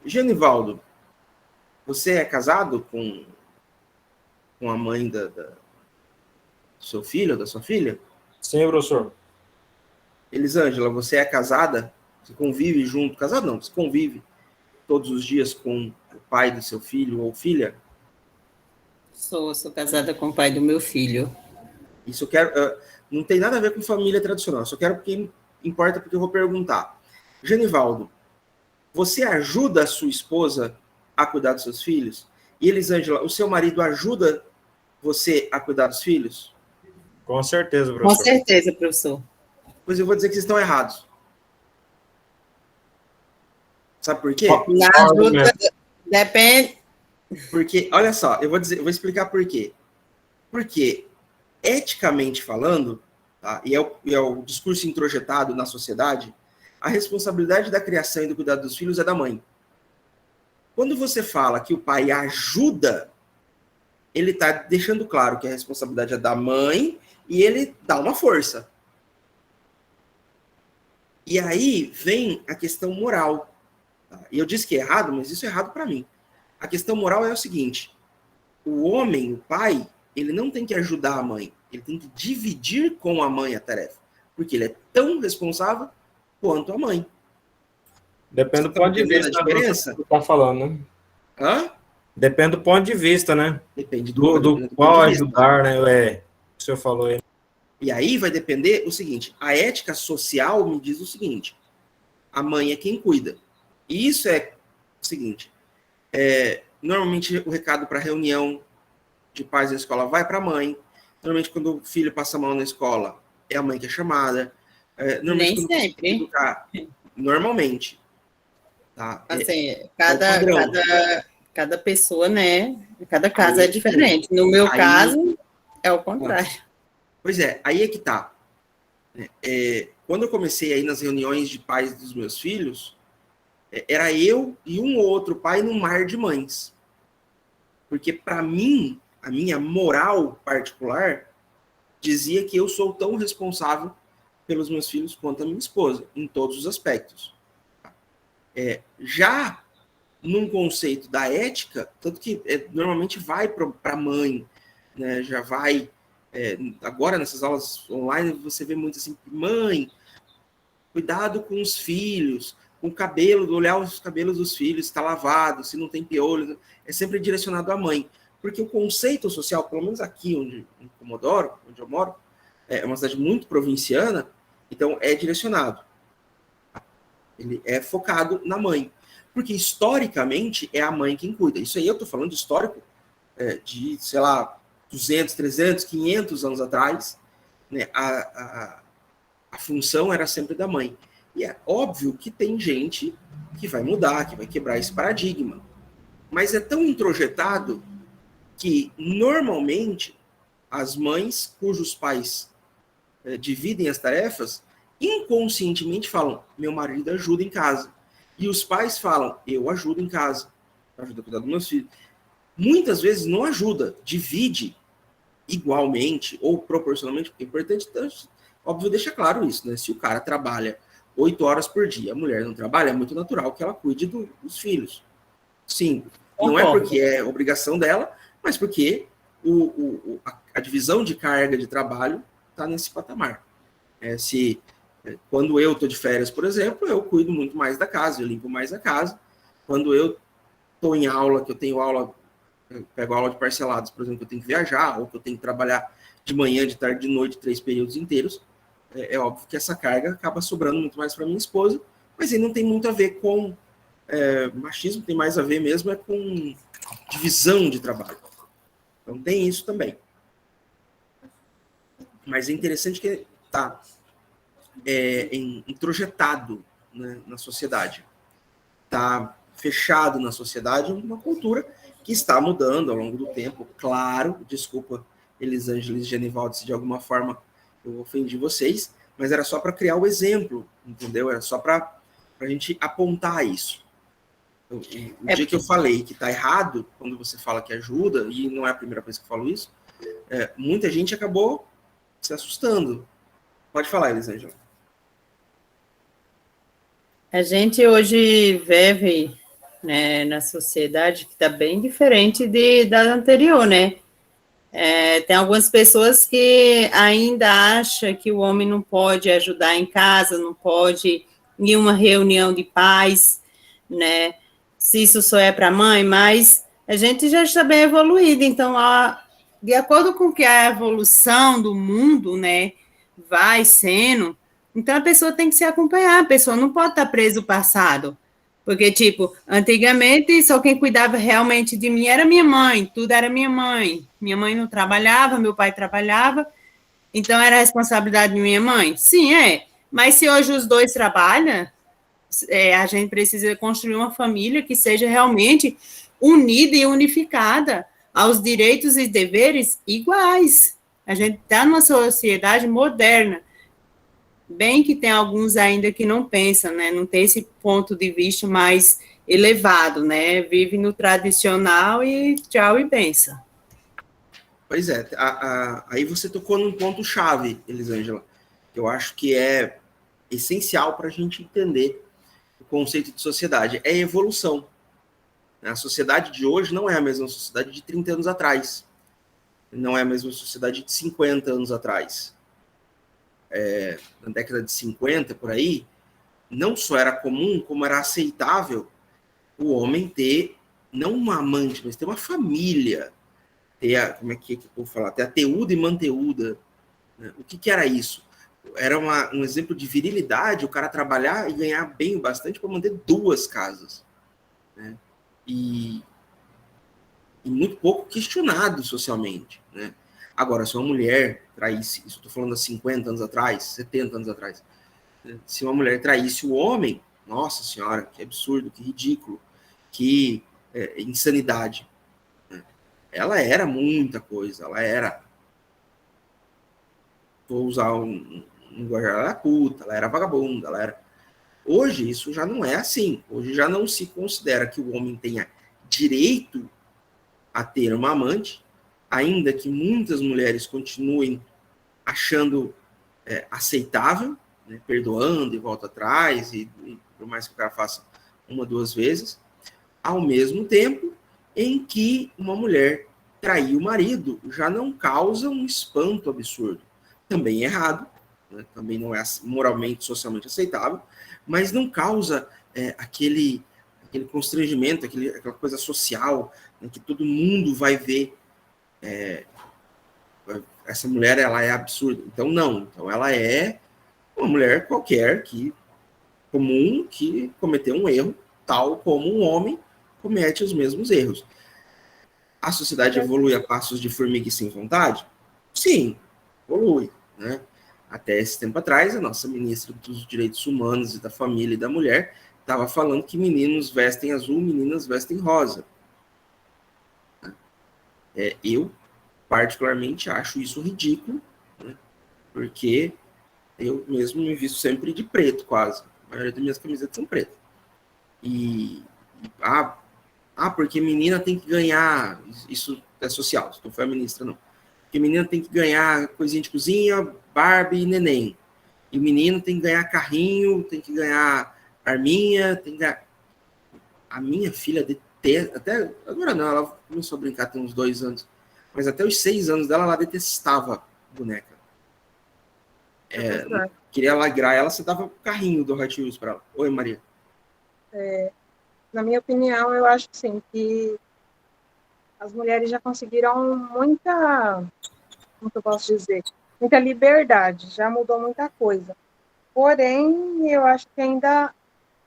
Genivaldo, você é casado com a mãe do seu filho ou da sua filha? Sim, professor. Elisângela, você é casada? Você convive junto? Casado não, você convive todos os dias com o pai do seu filho ou filha? Sou casada com o pai do meu filho. Isso eu quero. Não tem nada a ver com família tradicional. Só quero porque importa porque eu vou perguntar. Genivaldo, você ajuda a sua esposa a cuidar dos seus filhos? E Elisângela, o seu marido ajuda você a cuidar dos filhos? Com certeza, Com professor. certeza, professor. Pois eu vou dizer que vocês estão errados. Sabe por quê? Na ajuda, depende. Porque, olha só, eu vou explicar por quê. Porque, eticamente falando, tá, e é o discurso introjetado na sociedade, a responsabilidade da criação e do cuidado dos filhos é da mãe. Quando você fala que o pai ajuda, ele está deixando claro que a responsabilidade é da mãe e ele dá uma força. E aí vem a questão moral. Tá? E eu disse que é errado, mas isso é errado para mim. A questão moral é o seguinte: o homem, o pai, ele não tem que ajudar a mãe, ele tem que dividir com a mãe a tarefa, porque ele é tão responsável quanto a mãe. Depende do ponto de vista da diferença? que tá falando, né? Hã? Depende do ponto de vista, né? Depende Do ponto qual de vista. ajudar, né? O senhor falou aí. E aí vai depender o seguinte: a ética social me diz o seguinte: a mãe é quem cuida. E isso é o seguinte: normalmente o recado para reunião de pais da escola vai para a mãe. Normalmente quando o filho passa a mão na escola, é a mãe que é chamada. Nem sempre. Normalmente. Tá? Assim, padrão. cada pessoa, né? Cada caso é diferente. No meu caso, é o contrário. Pois é, aí é que tá. Quando eu comecei aí nas reuniões de pais dos meus filhos, era eu e um ou outro pai num mar de mães. Porque para mim, a minha moral particular dizia que eu sou tão responsável pelos meus filhos quanto a minha esposa, em todos os aspectos. Já num conceito da ética, tanto que normalmente vai para a mãe, né, já vai... agora nessas aulas online você vê muito assim: mãe, cuidado com os filhos, com o cabelo, olhar os cabelos dos filhos, está lavado, se não tem piolho, é sempre direcionado à mãe, porque o conceito social, pelo menos aqui em Comodoro, onde eu moro, é uma cidade muito provinciana, então é direcionado, ele é focado na mãe, porque historicamente é a mãe quem cuida. Isso aí eu estou falando de histórico de, sei lá, 200, 300, 500 anos atrás, né, a função era sempre da mãe. E é óbvio que tem gente que vai mudar, que vai quebrar esse paradigma. Mas é tão introjetado que, normalmente, as mães cujos pais dividem as tarefas, inconscientemente falam: meu marido ajuda em casa. E os pais falam: eu ajudo em casa, eu ajudo a cuidar dos meus filhos. Muitas vezes não ajuda, divide igualmente ou proporcionalmente, porque é importante, óbvio, deixa claro isso, né? Se o cara trabalha 8 horas por dia. A mulher não trabalha, é muito natural que ela cuide dos filhos. Sim, não é porque é obrigação dela, mas porque a divisão de carga de trabalho está nesse patamar. Quando eu estou de férias, por exemplo, eu cuido muito mais da casa, eu limpo mais a casa. Quando eu estou em aula, que eu tenho aula, eu pego aula de parcelados, por exemplo, que eu tenho que viajar, ou que eu tenho que trabalhar de manhã, de tarde, de noite, 3 períodos inteiros, é óbvio que essa carga acaba sobrando muito mais para minha esposa, mas aí não tem muito a ver com machismo, tem mais a ver mesmo com divisão de trabalho. Então tem isso também. Mas é interessante que está introjetado, né, na sociedade. Está fechado na sociedade uma cultura que está mudando ao longo do tempo. Claro, desculpa, Elisângela e Genivaldo, se de alguma forma eu ofendi vocês, mas era só para criar o exemplo, entendeu? Era só para a gente apontar isso. O dia que eu falei que está errado, quando você fala que ajuda, e não é a primeira vez que eu falo isso, muita gente acabou se assustando. Pode falar, Elisângela. A gente hoje vive, né, na sociedade que está bem diferente da anterior, né? Tem algumas pessoas que ainda acham que o homem não pode ajudar em casa, não pode ir em uma reunião de pais, né? Se isso só é para a mãe, mas a gente já está bem evoluído, então, de acordo com que a evolução do mundo, né, vai sendo, então a pessoa tem que se acompanhar, a pessoa não pode estar presa ao passado. Porque, tipo, antigamente, só quem cuidava realmente de mim era minha mãe, tudo era minha mãe. Minha mãe não trabalhava, meu pai trabalhava, então era a responsabilidade de minha mãe? Sim, mas se hoje os dois trabalham, a gente precisa construir uma família que seja realmente unida e unificada aos direitos e deveres iguais. A gente está numa sociedade moderna, bem que tem alguns ainda que não pensam, né? Não tem esse ponto de vista mais elevado, né? Vive no tradicional e tchau e benção. Pois é, aí você tocou num ponto-chave, Elisângela, que eu acho que é essencial para a gente entender o conceito de sociedade. É evolução. A sociedade de hoje não é a mesma sociedade de 30 anos atrás. Não é a mesma sociedade de 50 anos atrás. Na década de 50, por aí, não só era comum, como era aceitável o homem ter, não uma amante, mas ter uma família, ter como é que eu vou falar? Ter ateuda e manteúda. Né? O que era isso? Era um exemplo de virilidade, o cara trabalhar e ganhar bem o bastante para manter 2 casas. Né? E muito pouco questionado socialmente. Né? Agora, se uma mulher traísse, isso eu estou falando há 50 anos atrás, 70 anos atrás, né? Se uma mulher traísse o homem, nossa senhora, que absurdo, que ridículo, que insanidade. Né? Ela era muita coisa, ela era, vou usar ela era puta, ela era vagabunda, ela era... Hoje isso já não é assim, hoje já não se considera que o homem tenha direito a ter uma amante, ainda que muitas mulheres continuem achando aceitável, né, perdoando e volta atrás, e por mais que o cara faça 1, 2 vezes, ao mesmo tempo em que uma mulher trair o marido já não causa um espanto absurdo. Também é errado, né, também não é moralmente, socialmente aceitável, mas não causa aquele constrangimento, aquela coisa social, né, que todo mundo vai ver essa mulher, ela é absurda. Então, não. Então, ela é uma mulher qualquer, comum, que cometeu um erro, tal como um homem comete os mesmos erros. A sociedade evolui a passos de formiga e sem vontade? Sim, evolui. Né? Até esse tempo atrás, a nossa ministra dos Direitos Humanos e da Família e da Mulher estava falando que meninos vestem azul, meninas vestem rosa. Eu, particularmente, acho isso ridículo, né? Porque eu mesmo me visto sempre de preto, quase. A maioria das minhas camisetas são pretas. Porque menina tem que ganhar, isso é social, isso não foi a ministra, não. Porque menina tem que ganhar coisinha de cozinha, Barbie e neném. E o menino tem que ganhar carrinho, tem que ganhar arminha, tem que ganhar... A minha filha detesta... Até agora não, ela começou a brincar tem uns 2 anos. Mas até os 6 anos dela, ela detestava boneca. Queria alegrar ela, você dava o carrinho do Hot Wheels para ela. Oi, Maria. Na minha opinião, eu acho sim que as mulheres já conseguiram muita, como que eu posso dizer, muita liberdade, já mudou muita coisa. Porém, eu acho que ainda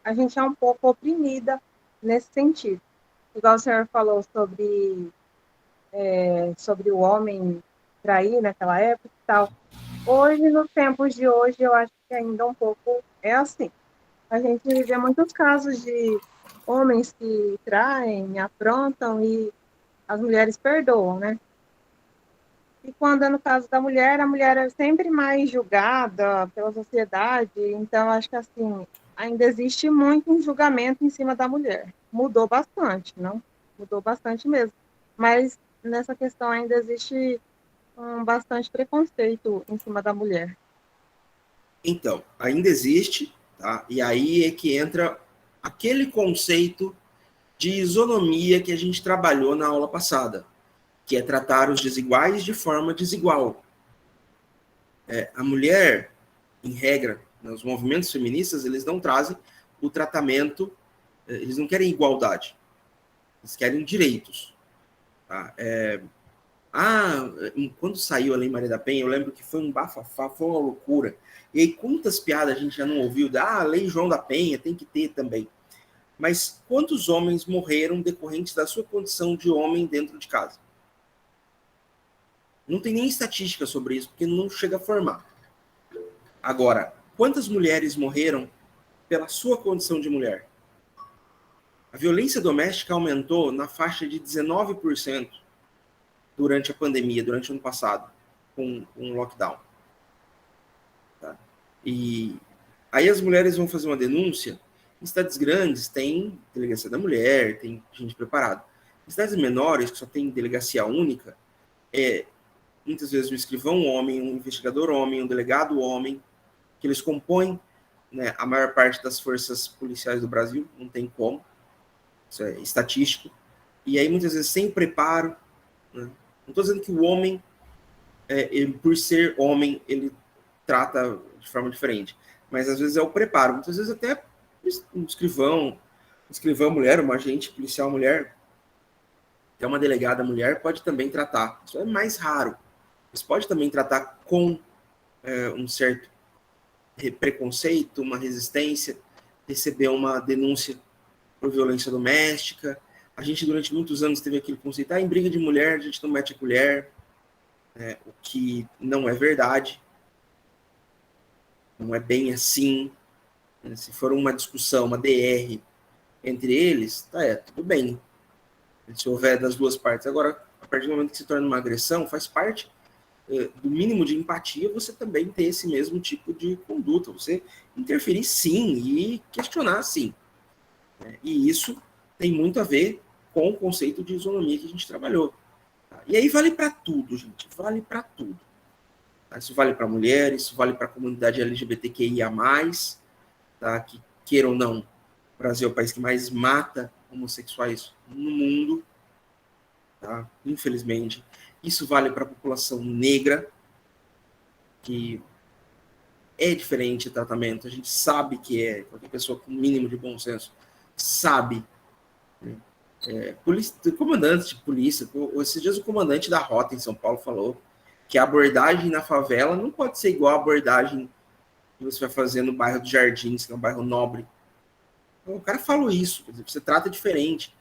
a gente é um pouco oprimida nesse sentido. Igual o senhor falou sobre o homem trair naquela época e tal. Hoje, nos tempos de hoje, eu acho que ainda um pouco é assim. A gente vê muitos casos de homens que traem, aprontam e as mulheres perdoam, né? E quando é no caso da mulher, a mulher é sempre mais julgada pela sociedade, então acho que assim, ainda existe muito um julgamento em cima da mulher. Mudou bastante, não? Mudou bastante mesmo. Mas nessa questão ainda existe bastante preconceito em cima da mulher. Então, ainda existe, tá? E aí é que entra aquele conceito de isonomia que a gente trabalhou na aula passada, que é tratar os desiguais de forma desigual. A mulher, em regra, os movimentos feministas, eles não trazem o tratamento, eles não querem igualdade, eles querem direitos. Tá? Quando saiu a Lei Maria da Penha, eu lembro que foi um bafafá, foi uma loucura. E aí, quantas piadas a gente já não ouviu? A Lei João da Penha tem que ter também. Mas quantos homens morreram decorrentes da sua condição de homem dentro de casa? Não tem nem estatística sobre isso, porque não chega a formar. Agora, quantas mulheres morreram pela sua condição de mulher? A violência doméstica aumentou na faixa de 19% durante a pandemia, durante o ano passado, com o lockdown. Tá? E aí as mulheres vão fazer uma denúncia. Em cidades grandes tem delegacia da mulher, tem gente preparada. Em cidades menores, que só tem delegacia única, muitas vezes um escrivão homem, um investigador homem, um delegado homem, que eles compõem, né, a maior parte das forças policiais do Brasil, não tem como, isso é estatístico. E aí muitas vezes sem preparo, né? Não estou dizendo que o homem, ele, por ser homem, ele trata de forma diferente, mas às vezes é o preparo, muitas vezes até um escrivão mulher, uma agente policial mulher, que é uma delegada mulher, pode também tratar. Isso é mais raro. Mas pode também tratar com um certo preconceito, uma resistência, receber uma denúncia por violência doméstica. A gente, durante muitos anos, teve aquele conceito, em briga de mulher, a gente não mete a colher, o que não é verdade. Não é bem assim. Se for uma discussão, uma DR entre eles, tudo bem. Se houver das duas partes. Agora, a partir do momento que se torna uma agressão, faz parte do mínimo de empatia você também ter esse mesmo tipo de conduta. Você interferir sim e questionar sim. E isso tem muito a ver com o conceito de isonomia que a gente trabalhou. E aí vale para tudo, gente. Vale para tudo. Isso vale para mulheres, isso vale para a comunidade LGBTQIA+, tá? Que, queira ou não, o Brasil é o país que mais mata homossexuais no mundo, tá? Infelizmente. Isso vale para a população negra, que é diferente o tratamento, a gente sabe que qualquer pessoa com mínimo de bom senso sabe. Né? Comandante de polícia, esses dias o comandante da rota em São Paulo falou que a abordagem na favela não pode ser igual a abordagem que você vai fazer no bairro dos Jardins, que é um bairro nobre. O cara falou isso, quer dizer, você trata diferente,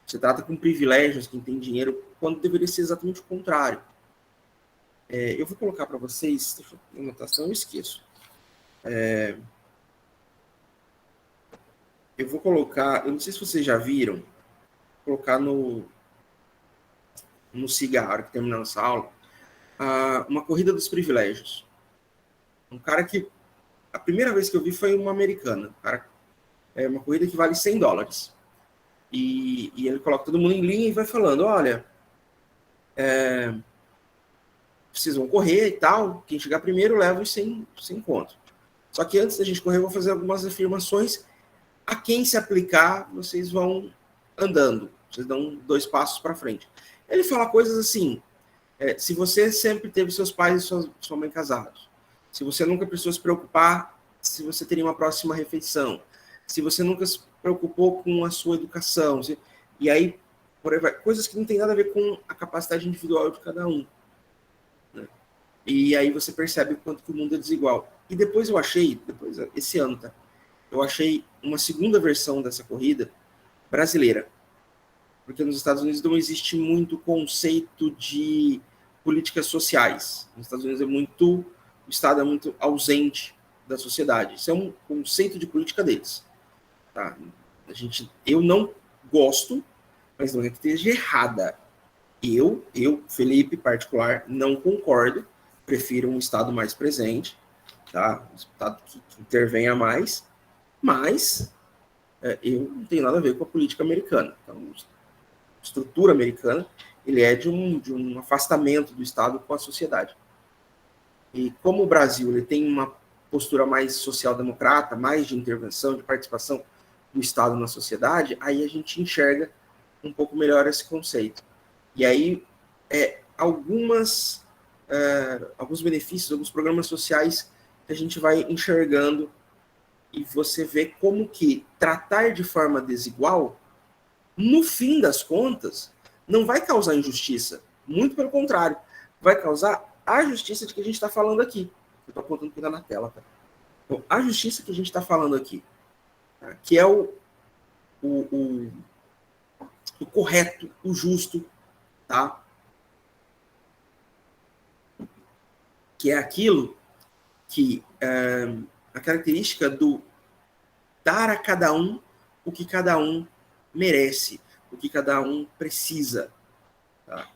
você trata com privilégios, quem tem dinheiro, quando deveria ser exatamente o contrário. Eu vou colocar para vocês, deixa eu ter anotação, eu esqueço. Eu vou colocar, eu não sei se vocês já viram, vou colocar no cigarro, que terminando essa aula, uma corrida dos privilégios. Um cara que, a primeira vez que eu vi foi uma americana, uma corrida que vale $100. E ele coloca todo mundo em linha e vai falando, olha, vocês vão correr e tal, quem chegar primeiro leva os 100 conto. Só que antes da gente correr, eu vou fazer algumas afirmações. A quem se aplicar, vocês vão andando. Vocês dão 2 passos para frente. Ele fala coisas assim, se você sempre teve seus pais e sua mãe casados, se você nunca precisou se preocupar se você teria uma próxima refeição, se você nunca se preocupou com a sua educação, e aí, por aí vai, coisas que não tem nada a ver com a capacidade individual de cada um. Né? E aí você percebe o quanto que o mundo é desigual. E depois eu achei, esse ano, tá? Eu achei uma segunda versão dessa corrida brasileira. Porque nos Estados Unidos não existe muito conceito de políticas sociais. Nos Estados Unidos o Estado é muito ausente da sociedade. Isso é um conceito de política deles. Tá? Eu não gosto, mas não é que esteja errada. Eu, Felipe, particular, não concordo. Prefiro um Estado mais presente, tá? Um Estado que intervenha mais, mas eu não tenho nada a ver com a política americana. Então, a estrutura americana, ele é de um afastamento do Estado com a sociedade. E como o Brasil ele tem uma postura mais social-democrata, mais de intervenção, de participação do Estado na sociedade, aí a gente enxerga um pouco melhor esse conceito. E aí, alguns benefícios, alguns programas sociais que a gente vai enxergando e você vê como que tratar de forma desigual, no fim das contas, não vai causar injustiça. Muito pelo contrário, vai causar a justiça de que a gente está falando aqui. Eu estou apontando aqui na tela. Tá? Então, a justiça que a gente está falando aqui, tá? Que é o correto, o justo, tá? Que é aquilo que a característica do dar a cada um o que cada um merece, o que cada um precisa. Tá?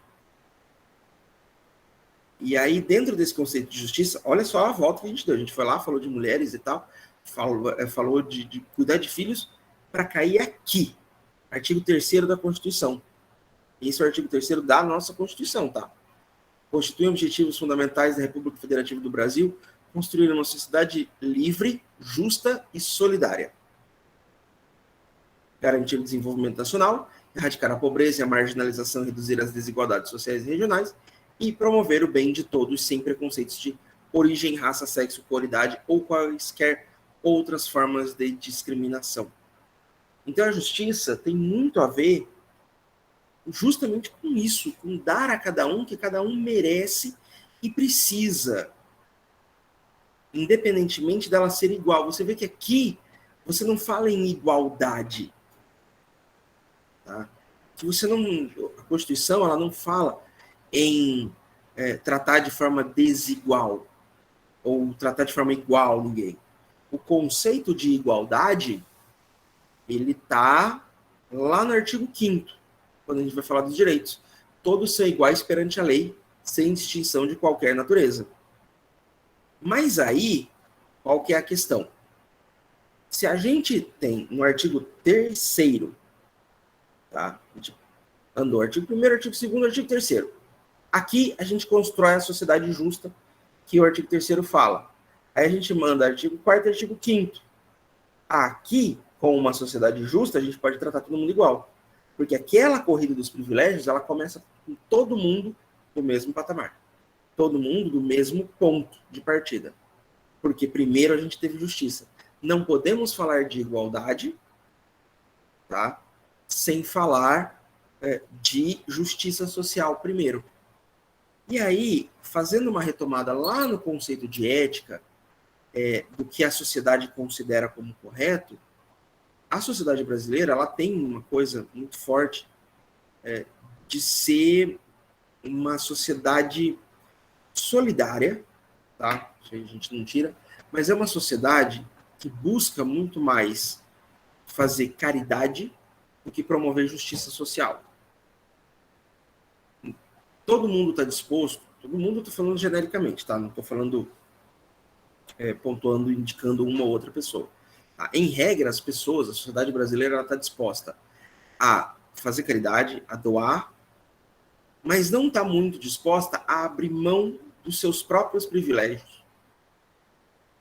E aí, dentro desse conceito de justiça, olha só a volta que a gente deu. A gente foi lá, falou de mulheres e tal, falou de cuidar de filhos, para cair aqui. Artigo 3º da Constituição. Esse é o artigo 3º da nossa Constituição, tá? Constituem objetivos fundamentais da República Federativa do Brasil, construir uma sociedade livre, justa e solidária. Garantir o desenvolvimento nacional, erradicar a pobreza e a marginalização, reduzir as desigualdades sociais e regionais e promover o bem de todos sem preconceitos de origem, raça, sexo, cor, ou quaisquer outras formas de discriminação. Então a justiça tem muito a ver justamente com isso, com dar a cada um que cada um merece e precisa, independentemente dela ser igual. Você vê que aqui você não fala em igualdade. Tá? Que a Constituição ela não fala em tratar de forma desigual ou tratar de forma igual ninguém. O conceito de igualdade ele está lá no artigo 5º, quando a gente vai falar dos direitos. Todos são iguais perante a lei, sem distinção de qualquer natureza. Mas aí, qual que é a questão? Se a gente tem no artigo 3º, tá? A gente andou artigo 1º, artigo 2º, artigo 3º. Aqui a gente constrói a sociedade justa, que o artigo 3º fala. Aí a gente manda artigo 4º e artigo 5º. Aqui, com uma sociedade justa, a gente pode tratar todo mundo igual. Porque aquela corrida dos privilégios, ela começa com todo mundo do mesmo patamar. Todo mundo do mesmo ponto de partida. Porque primeiro a gente teve justiça. Não podemos falar de igualdade, tá? Sem falar de justiça social primeiro. E aí, fazendo uma retomada lá no conceito de ética, do que a sociedade considera como correto, a sociedade brasileira ela tem uma coisa muito forte de ser uma sociedade solidária, tá? A gente não tira, mas é uma sociedade que busca muito mais fazer caridade do que promover justiça social. Todo mundo está disposto, todo mundo está falando genericamente, tá? Não estou falando pontuando, indicando uma ou outra pessoa. Tá? Em regra, as pessoas, a sociedade brasileira, está disposta a fazer caridade, a doar, mas não está muito disposta a abrir mão dos seus próprios privilégios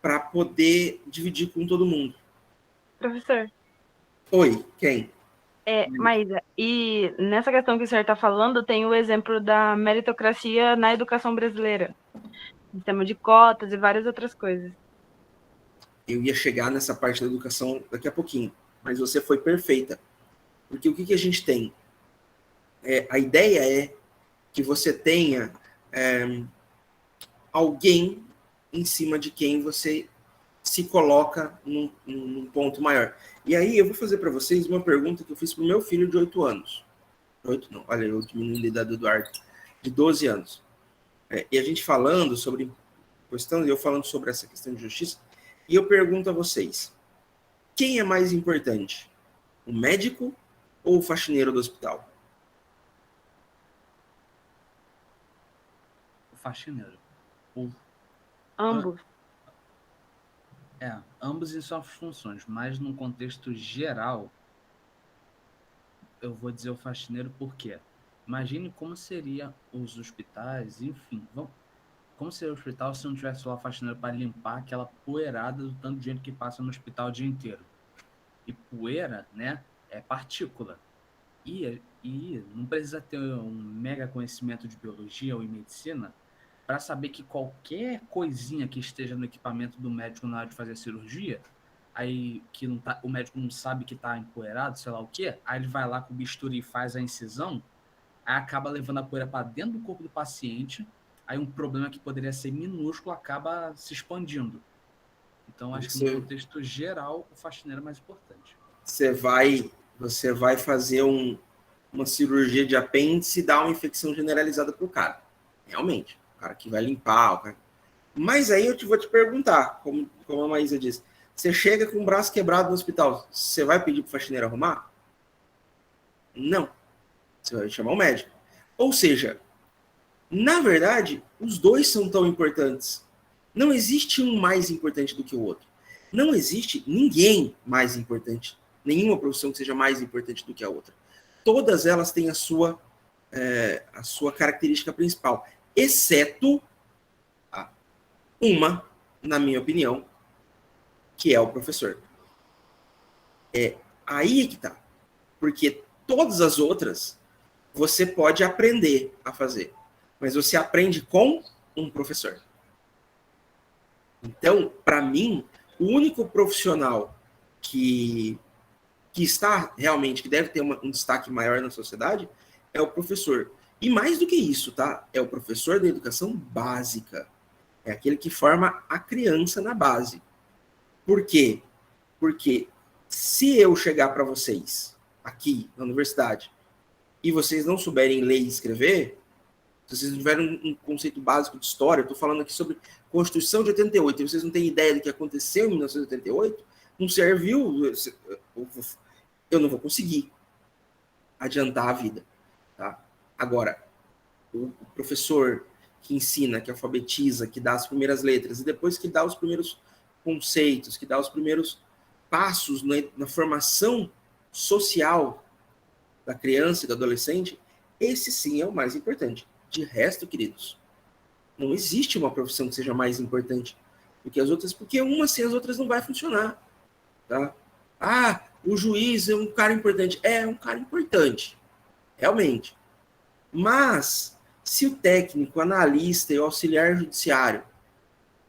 para poder dividir com todo mundo. Professor, Oi, quem? Maísa, e nessa questão que o senhor está falando, tem o exemplo da meritocracia na educação brasileira. Sistema de cotas e várias outras coisas. Eu ia chegar nessa parte da educação daqui a pouquinho, mas você foi perfeita. Porque o que a gente tem? A ideia é que você tenha alguém em cima de quem você se coloca num ponto maior. E aí eu vou fazer para vocês uma pergunta que eu fiz para o meu filho de 8 anos. 8 não, olha, eu diminui a idade do Eduardo, de 12 anos. E a gente falando sobre questão, eu falando sobre essa questão de justiça, e eu pergunto a vocês, quem é mais importante? O médico ou o faxineiro do hospital? O faxineiro. Ambos. Ambos em suas funções, mas num contexto geral, eu vou dizer o faxineiro porque imagine como seria os hospitais, enfim, como seria o hospital se não tivesse lá o faxineiro para limpar aquela poeirada do tanto de gente que passa no hospital o dia inteiro. E poeira, né, é partícula. E não precisa ter um mega conhecimento de biologia ou em medicina para saber que qualquer coisinha que esteja no equipamento do médico na hora de fazer a cirurgia, aí que não tá, o médico não sabe que está empoeirado, sei lá o quê, aí ele vai lá com o bisturi e faz a incisão, aí acaba levando a poeira para dentro do corpo do paciente, aí um problema que poderia ser minúsculo acaba se expandindo. Então, acho que no contexto geral, o faxineiro é mais importante. Você vai fazer uma cirurgia de apêndice e dar uma infecção generalizada para o cara. Realmente. O cara que vai limpar. O cara... Mas aí eu vou te perguntar, como a Maísa disse, você chega com o braço quebrado no hospital, você vai pedir para o faxineiro arrumar? Não. Você vai chamar o médico. Ou seja, na verdade, os dois são tão importantes. Não existe um mais importante do que o outro. Não existe ninguém mais importante. Nenhuma profissão que seja mais importante do que a outra. Todas elas têm a sua característica principal. Exceto uma, na minha opinião, que é o professor. Aí que tá. Porque todas as outras você pode aprender a fazer. Mas você aprende com um professor. Então, para mim, o único profissional que está realmente, que deve ter um destaque maior na sociedade, é o professor. E mais do que isso, tá? É o professor da educação básica. É aquele que forma a criança na base. Por quê? Porque se eu chegar para vocês, aqui na universidade, e vocês não souberem ler e escrever, se vocês não tiverem um conceito básico de história, eu estou falando aqui sobre Constituição de 88, e vocês não têm ideia do que aconteceu em 1988, não serviu, eu não vou conseguir adiantar a vida. Tá? Agora, o professor que ensina, que alfabetiza, que dá as primeiras letras, e depois que dá os primeiros conceitos, que dá os primeiros passos na formação social da criança e do adolescente, esse sim é o mais importante. De resto, queridos, não existe uma profissão que seja mais importante do que as outras, porque uma sem as outras não vai funcionar. Tá? O juiz é um cara importante. É um cara importante, realmente. Mas, se o técnico, o analista e o auxiliar judiciário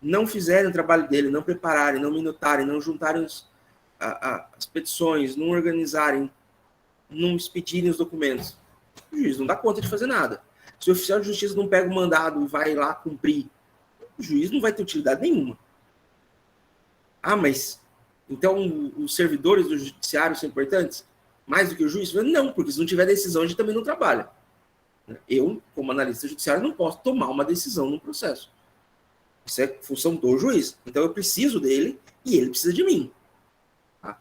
não fizerem o trabalho dele, não prepararem, não minutarem, não juntarem as petições, não organizarem, não expedirem os documentos, o juiz não dá conta de fazer nada. Se o oficial de justiça não pega o mandado e vai lá cumprir, o juiz não vai ter utilidade nenhuma. Mas então os servidores do judiciário são importantes? Mais do que o juiz? Não, porque se não tiver decisão, a gente também não trabalha. Eu, como analista judiciário, não posso tomar uma decisão no processo. Isso é função do juiz. Então eu preciso dele e ele precisa de mim. Tá?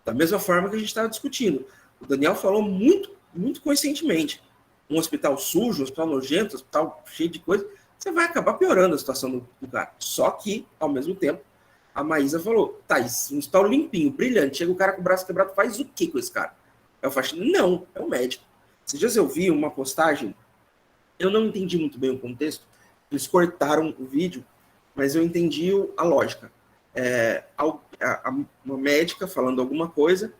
Da mesma forma que a gente estava discutindo. O Daniel falou muito, muito conscientemente. Um hospital sujo, um hospital nojento, um hospital cheio de coisa, você vai acabar piorando a situação do cara. Só que, ao mesmo tempo, a Maísa falou, um hospital limpinho, brilhante, chega o cara com o braço quebrado, faz o que com esse cara? É o faxineiro? Não, é o médico. Esses dias eu vi uma postagem, eu não entendi muito bem o contexto, eles cortaram o vídeo, mas eu entendi a lógica. Uma médica falando alguma coisa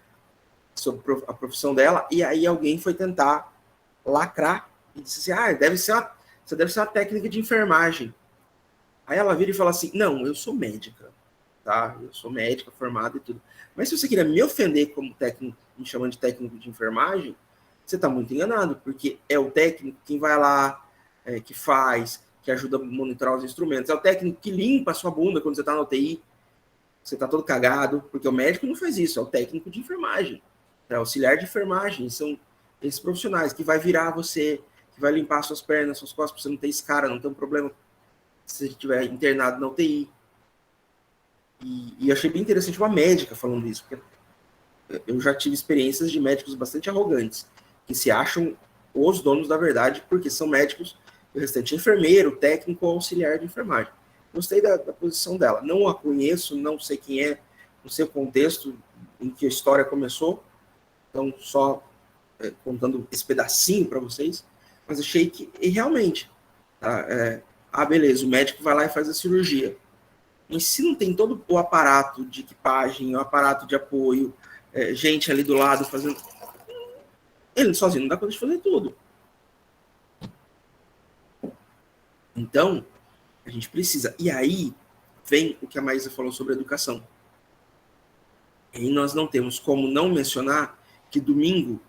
sobre a profissão dela, e aí alguém foi tentar lacrar e disse assim, você deve ser uma técnica de enfermagem. Aí ela vira e fala assim, não, eu sou médica, tá? Eu sou médica, formada e tudo. Mas se você queria me ofender como técnico, me chamando de técnico de enfermagem, você está muito enganado, porque é o técnico quem vai lá, que faz, que ajuda a monitorar os instrumentos. É o técnico que limpa a sua bunda quando você está na UTI, você está todo cagado, porque o médico não faz isso, é o técnico de enfermagem, é auxiliar de enfermagem, são esses profissionais que vai virar você, que vai limpar suas pernas, suas costas, para você não ter escara, não ter um problema se você estiver internado na UTI. E achei bem interessante uma médica falando isso, porque eu já tive experiências de médicos bastante arrogantes, que se acham os donos da verdade, porque são médicos, o restante é enfermeiro, técnico ou auxiliar de enfermagem. Gostei da posição dela. Não a conheço, não sei quem é, não sei o contexto em que a história começou, então só contando esse pedacinho para vocês, mas achei que, e realmente, tá, beleza, o médico vai lá e faz a cirurgia. Mas se não tem todo o aparato de equipagem, o aparato de apoio, gente ali do lado fazendo... Ele sozinho não dá conta de fazer tudo. Então, a gente precisa. E aí vem o que a Maísa falou sobre educação. E nós não temos como não mencionar que domingo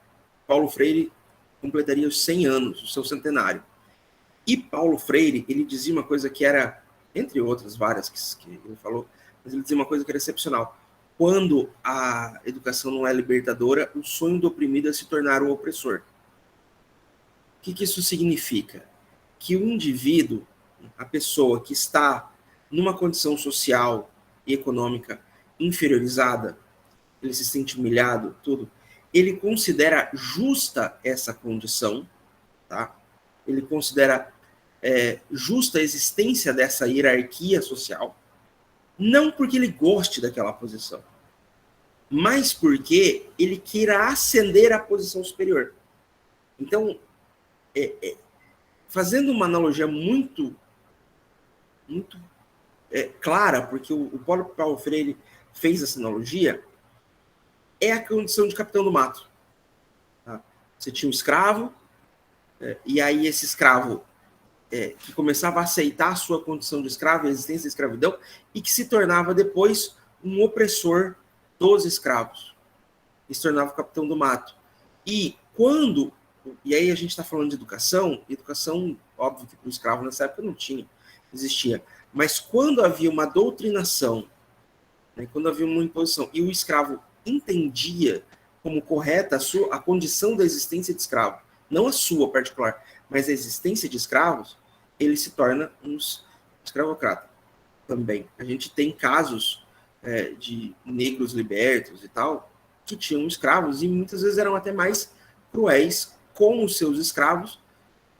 Paulo Freire completaria os 100 anos, o seu centenário. E Paulo Freire, ele dizia uma coisa que era, entre outras várias que ele falou, mas ele dizia uma coisa que era excepcional. Quando a educação não é libertadora, o sonho do oprimido é se tornar o opressor. O que isso significa? Que o indivíduo, a pessoa que está numa condição social e econômica inferiorizada, ele se sente humilhado, tudo, ele considera justa essa condição, tá? Ele considera justa a existência dessa hierarquia social, não porque ele goste daquela posição, mas porque ele queira ascender à posição superior. Então, fazendo uma analogia muito clara, porque o Paulo Freire fez essa analogia, é a condição de capitão do mato. Tá? Você tinha um escravo, e aí esse escravo que começava a aceitar a sua condição de escravo, a existência da escravidão, e que se tornava depois um opressor dos escravos. E se tornava o capitão do mato. E aí a gente está falando de educação, óbvio que para o escravo nessa época não existia, mas quando havia uma doutrinação, né, quando havia uma imposição, e o escravo entendia como correta a condição da existência de escravo, não a sua particular, mas a existência de escravos, ele se torna um escravocrata também. A gente tem casos de negros libertos e tal, que tinham escravos e muitas vezes eram até mais cruéis com os seus escravos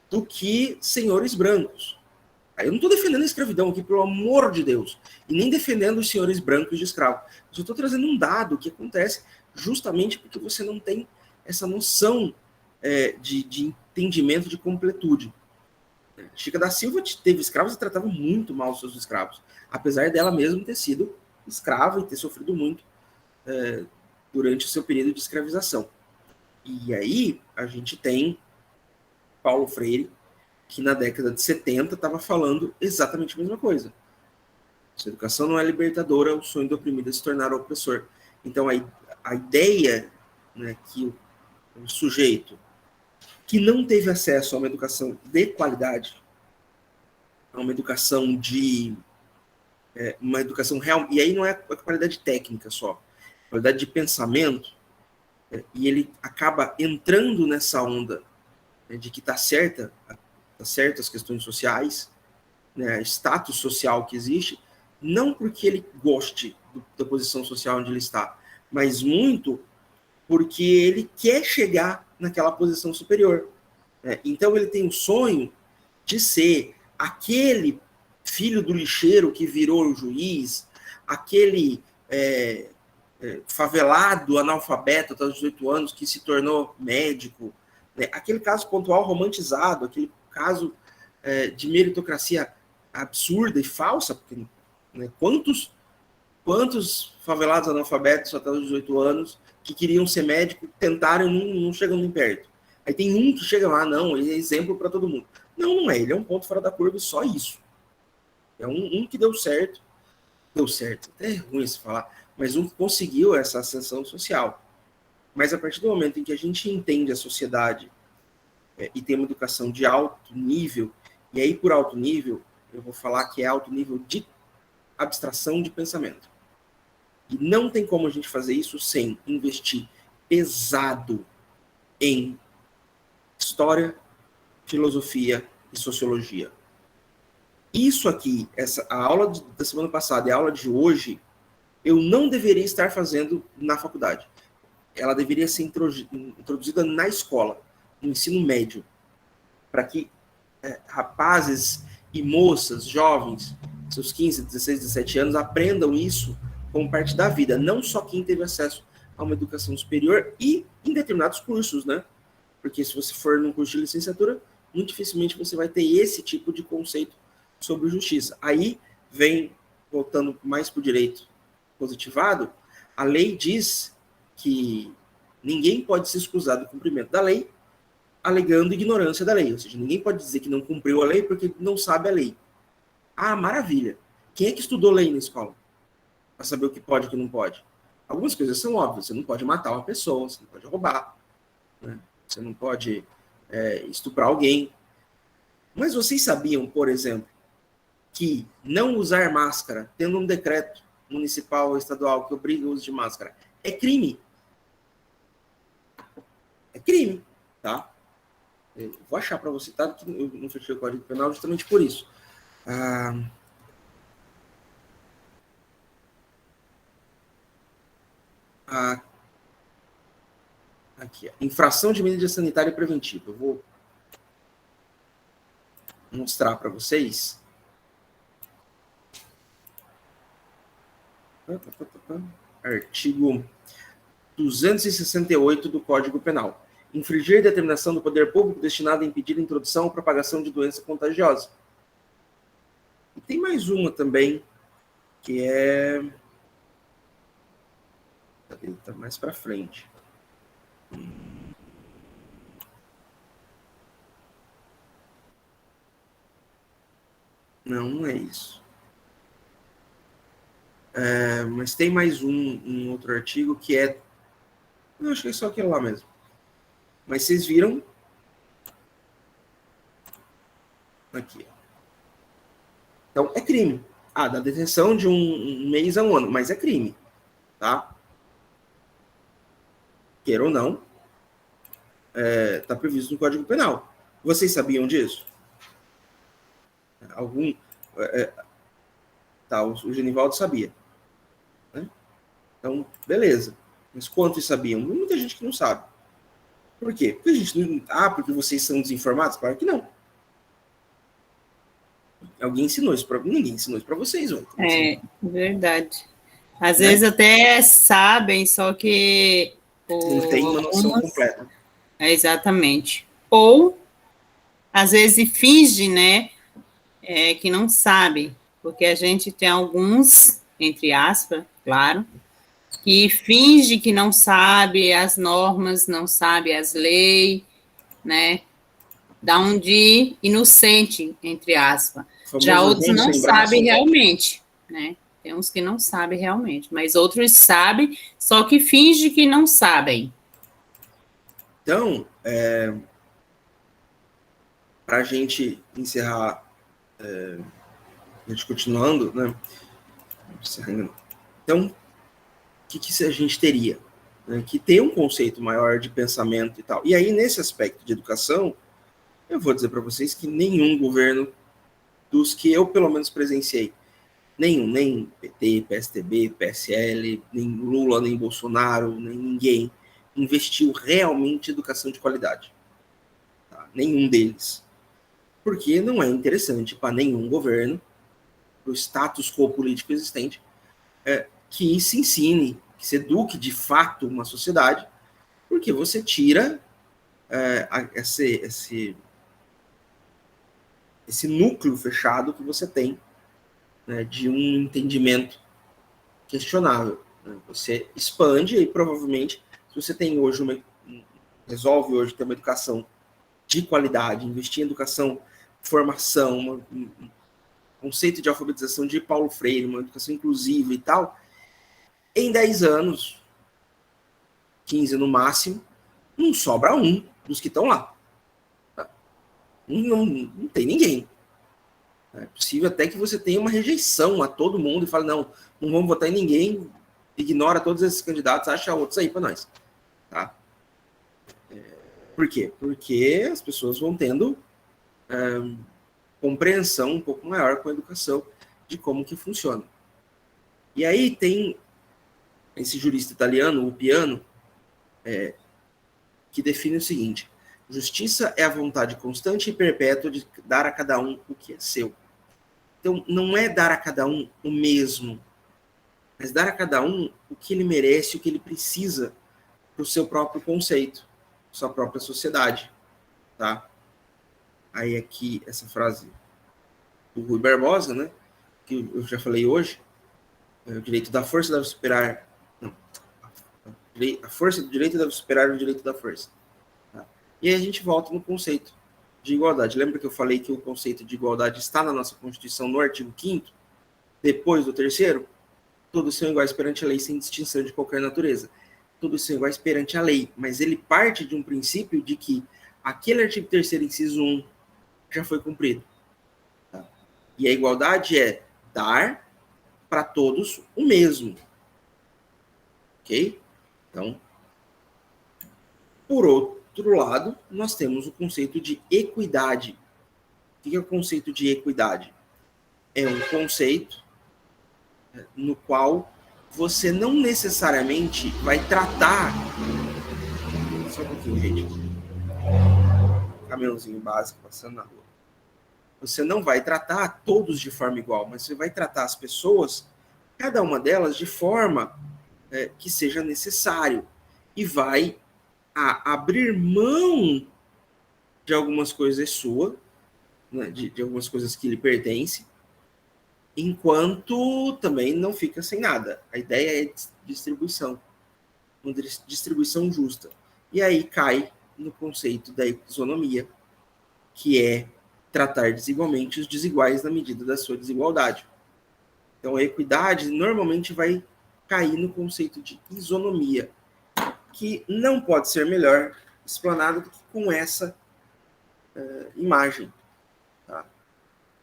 do que senhores brancos. Eu não estou defendendo a escravidão aqui, pelo amor de Deus, e nem defendendo os senhores brancos de escravo. Eu estou trazendo um dado que acontece justamente porque você não tem essa noção de entendimento de completude. Chica da Silva teve escravos e tratava muito mal os seus escravos, apesar dela mesma ter sido escrava e ter sofrido muito durante o seu período de escravização. E aí a gente tem Paulo Freire, que na década de 70 estava falando exatamente a mesma coisa. Se a educação não é libertadora, o sonho do oprimido é se tornar opressor. Então a ideia, né, que o sujeito que não teve acesso a uma educação de qualidade, a uma educação uma educação real, e aí não é a qualidade técnica só, a qualidade de pensamento, e ele acaba entrando nessa onda, né, de que está certas as questões sociais, né, status social que existe, não porque ele goste da posição social onde ele está, mas muito porque ele quer chegar naquela posição superior. Então ele tem o sonho de ser aquele filho do lixeiro que virou o juiz, aquele favelado, analfabeto até os 18 anos que se tornou médico, né? Aquele caso pontual romantizado, aquele caso de meritocracia absurda e falsa, porque, né, quantos favelados analfabetos até os 18 anos que queriam ser médico, tentaram e não chegam nem perto. Aí tem um que chega lá, não, ele é exemplo para todo mundo. Não é, ele é um ponto fora da curva e só isso. É um que deu certo, até é ruim se falar, mas um que conseguiu essa ascensão social. Mas a partir do momento em que a gente entende a sociedade e tem uma educação de alto nível, e aí por alto nível, eu vou falar que é alto nível de abstração de pensamento. E não tem como a gente fazer isso sem investir pesado em história, filosofia e sociologia. Isso aqui, a aula da semana passada e a aula de hoje, eu não deveria estar fazendo na faculdade. Ela deveria ser introduzida na escola, no ensino médio, para que rapazes e moças, jovens, seus 15, 16, 17 anos, aprendam isso como parte da vida, não só quem teve acesso a uma educação superior e em determinados cursos, né? Porque se você for num curso de licenciatura, muito dificilmente você vai ter esse tipo de conceito sobre justiça. Aí vem, voltando mais para o direito positivado, a lei diz que ninguém pode se excusar do cumprimento da lei alegando ignorância da lei. Ou seja, ninguém pode dizer que não cumpriu a lei porque não sabe a lei. Ah, maravilha. Quem é que estudou lei na escola? Para saber o que pode e o que não pode. Algumas coisas são óbvias. Você não pode matar uma pessoa, você não pode roubar, né? Você não pode estuprar alguém. Mas vocês sabiam, por exemplo, que não usar máscara, tendo um decreto municipal ou estadual que obriga o uso de máscara, é crime? É crime, tá? Eu vou achar para você, tá? Que eu não fechei o Código Penal justamente por isso. Aqui, infração de medida sanitária preventiva. Eu vou mostrar para vocês. Artigo 268 do Código Penal. Infringir determinação do poder público destinada a impedir a introdução ou propagação de doença contagiosa. E tem mais uma também, que é... Está mais para frente. Não é isso. Mas tem mais um outro artigo que é... Eu acho que é só aquele lá mesmo. Mas vocês viram? Aqui. Então, é crime. Da detenção de um mês a um ano. Mas é crime. Tá? Queira ou não, está previsto no Código Penal. Vocês sabiam disso? O Genivaldo sabia. Né? Então, beleza. Mas quantos sabiam? Muita gente que não sabe. Por quê? Porque a gente não... porque vocês são desinformados? Claro que não. Alguém ensinou isso para... Ninguém ensinou isso para vocês. Verdade. Às vezes até sabem, só que... Não tem uma noção completa. Exatamente. Ou, às vezes, finge, né, que não sabe, porque a gente tem alguns, entre aspas, claro, que finge que não sabe as normas, não sabe as leis, né, dá um de inocente, entre aspas. Já outros não sabem realmente, né? Tem uns que não sabem realmente, mas outros sabem, só que fingem que não sabem. Então, para a gente encerrar, a gente continuando, né? Então, o que a gente teria? Né? Que ter um conceito maior de pensamento e tal. E aí, nesse aspecto de educação, eu vou dizer para vocês que nenhum governo dos que eu, pelo menos, presenciei, nem PT, PSDB, PSL, nem Lula, nem Bolsonaro, nem ninguém investiu realmente em educação de qualidade. Tá? Nenhum deles. Porque não é interessante para nenhum governo, para o status quo político existente, que se ensine, que se eduque de fato uma sociedade, porque você tira esse núcleo fechado que você tem, né, de um entendimento questionável. Né? Você expande e provavelmente, se você tem hoje resolve hoje ter uma educação de qualidade, investir em educação, formação, um conceito de alfabetização de Paulo Freire, uma educação inclusiva e tal, em 10 anos, 15 no máximo, não sobra um dos que estão lá. Não tem ninguém. É possível até que você tenha uma rejeição a todo mundo e fale, não vamos votar em ninguém, ignora todos esses candidatos, acha outros aí para nós. Tá? Por quê? Porque as pessoas vão tendo compreensão um pouco maior com a educação de como que funciona. E aí tem esse jurista italiano, o Piano, que define o seguinte: justiça é a vontade constante e perpétua de dar a cada um o que é seu. Então, não é dar a cada um o mesmo, mas dar a cada um o que ele merece, o que ele precisa para o seu próprio conceito, sua própria sociedade. Tá? Aí aqui, essa frase do Rui Barbosa, né, que eu já falei hoje, o direito da força deve superar... Não, a força do direito deve superar o direito da força. Tá? E aí a gente volta no conceito de igualdade. Lembra que eu falei que o conceito de igualdade está na nossa Constituição, no artigo 5º, depois do 3º? Todos são iguais perante a lei, sem distinção de qualquer natureza. Todos são iguais perante a lei, mas ele parte de um princípio de que aquele artigo 3º, inciso 1, já foi cumprido. Tá? E a igualdade é dar para todos o mesmo. Ok? Então, por outro lado, nós temos o conceito de equidade. O que é o conceito de equidade? É um conceito no qual você não necessariamente vai tratar... Só um pouquinho, gente. Caminhãozinho básico passando na rua. Você não vai tratar todos de forma igual, mas você vai tratar as pessoas, cada uma delas, de forma que seja necessário. E vai abrir mão de algumas coisas sua, né, de algumas coisas que lhe pertencem, enquanto também não fica sem nada. A ideia é distribuição, uma distribuição justa. E aí cai no conceito da isonomia, que é tratar desigualmente os desiguais na medida da sua desigualdade. Então, a equidade normalmente vai cair no conceito de isonomia, que não pode ser melhor explanado do que com essa imagem. Tá?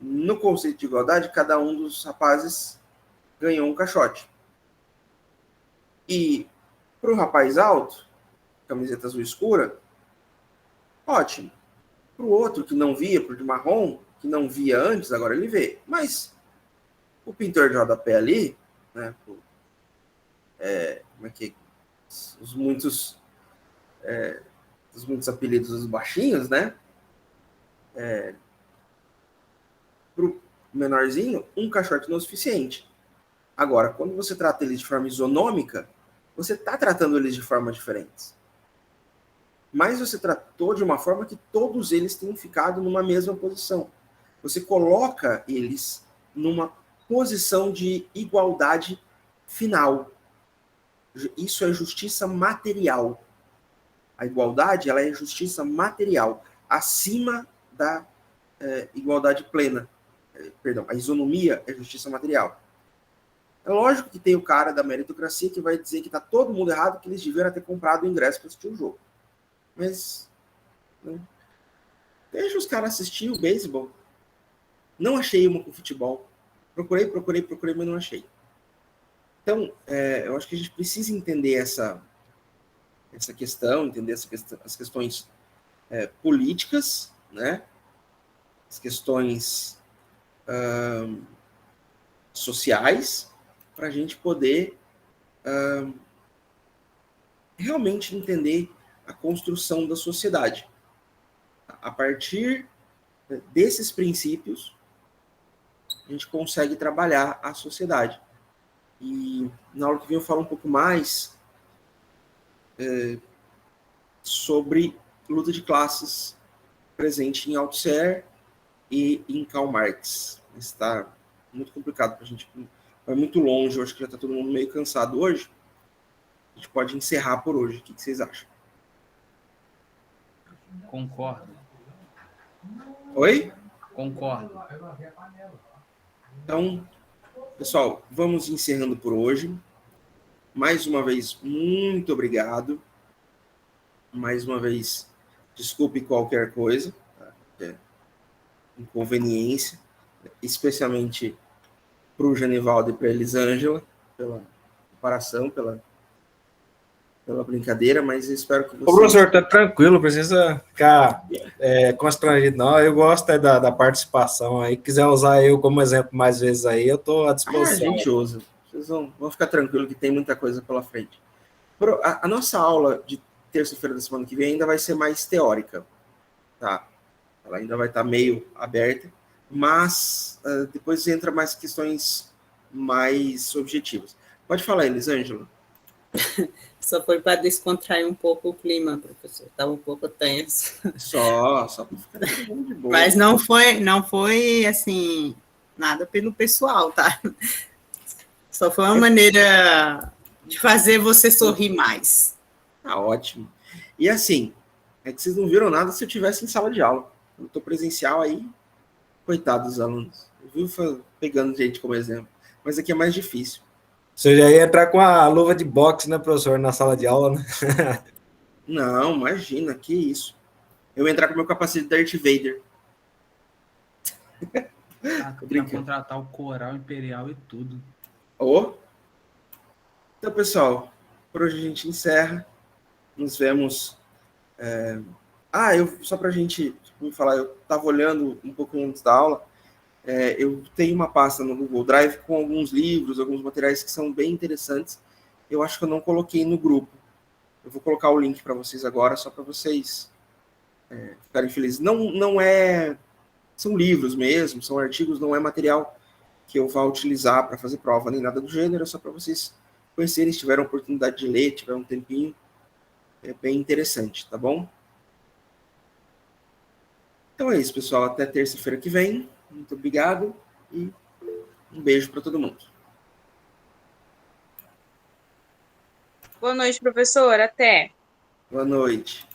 No conceito de igualdade, cada um dos rapazes ganhou um caixote. E para o rapaz alto, camiseta azul escura, ótimo. Para o outro que não via, para o de marrom, que não via antes, agora ele vê. Mas o pintor de rodapé ali, né, como é que os muitos apelidos dos baixinhos, né? Para o menorzinho, um caixote não é suficiente. Agora, quando você trata eles de forma isonômica, você está tratando eles de formas diferentes. Mas você tratou de uma forma que todos eles tenham ficado numa mesma posição. Você coloca eles numa posição de igualdade final. Isso é justiça material. A igualdade, ela é justiça material, acima da igualdade plena. Perdão, a isonomia é justiça material. É lógico que tem o cara da meritocracia que vai dizer que está todo mundo errado, que eles deviam ter comprado o ingresso para assistir o jogo. Mas, né, deixa os caras assistir o beisebol. Não achei uma com futebol. Procurei, mas não achei. Então, eu acho que a gente precisa entender essa questão, entender as questões políticas, né? As questões sociais, para a gente poder realmente entender a construção da sociedade. A partir desses princípios, a gente consegue trabalhar a sociedade. E na aula que vem eu falo um pouco mais sobre luta de classes presente em Althusser e em Karl Marx. Está muito complicado para a gente, vai muito longe, eu acho que já está todo mundo meio cansado hoje. A gente pode encerrar por hoje. O que vocês acham? Concordo. Oi? Concordo. Então, pessoal, vamos encerrando por hoje. Mais uma vez, muito obrigado. Mais uma vez, desculpe qualquer coisa, tá? Inconveniência, especialmente para o Genivaldo e para a Elisângela, pela comparação, pela brincadeira, mas eu espero que Ô, vocês... professor, tá tranquilo, precisa ficar constrangido, não. Eu gosto da participação aí. Quiser usar eu como exemplo mais vezes aí, eu estou à a disposição. gente usa. Vocês vão ficar tranquilos que tem muita coisa pela frente. A nossa aula de terça-feira da semana que vem ainda vai ser mais teórica, tá? Ela ainda vai estar meio aberta, mas depois entra mais questões mais objetivas. Pode falar, Elisângela. Só foi para descontrair um pouco o clima, professor. Estava um pouco tenso. Só para ficar todo mundo de boa. Mas não foi assim, nada pelo pessoal, tá? Só foi uma maneira de fazer você sorrir mais. Tá ótimo. E assim, é que vocês não viram nada se eu tivesse em sala de aula. Eu estou presencial aí, coitado dos alunos. Eu vivo pegando gente como exemplo. Mas aqui é mais difícil. Você já ia entrar com a luva de boxe, né, professor, na sala de aula, né? Não, imagina, que isso. Eu ia entrar com o meu capacete da Darth Vader. Pra contratar o coral imperial e tudo. Então, pessoal, por hoje a gente encerra. Nos vemos. Só para a gente me falar, eu estava olhando um pouco antes da aula. Eu tenho uma pasta no Google Drive com alguns livros, alguns materiais que são bem interessantes. Eu acho que eu não coloquei no grupo. Eu vou colocar o link para vocês agora, só para vocês ficarem felizes. Não são livros mesmo, são artigos, não é material que eu vá utilizar para fazer prova, nem nada do gênero, é só para vocês conhecerem, se tiverem a oportunidade de ler, tiver um tempinho, é bem interessante, tá bom? Então é isso, pessoal. Até terça-feira que vem. Muito obrigado e um beijo para todo mundo. Boa noite, professor. Até. Boa noite.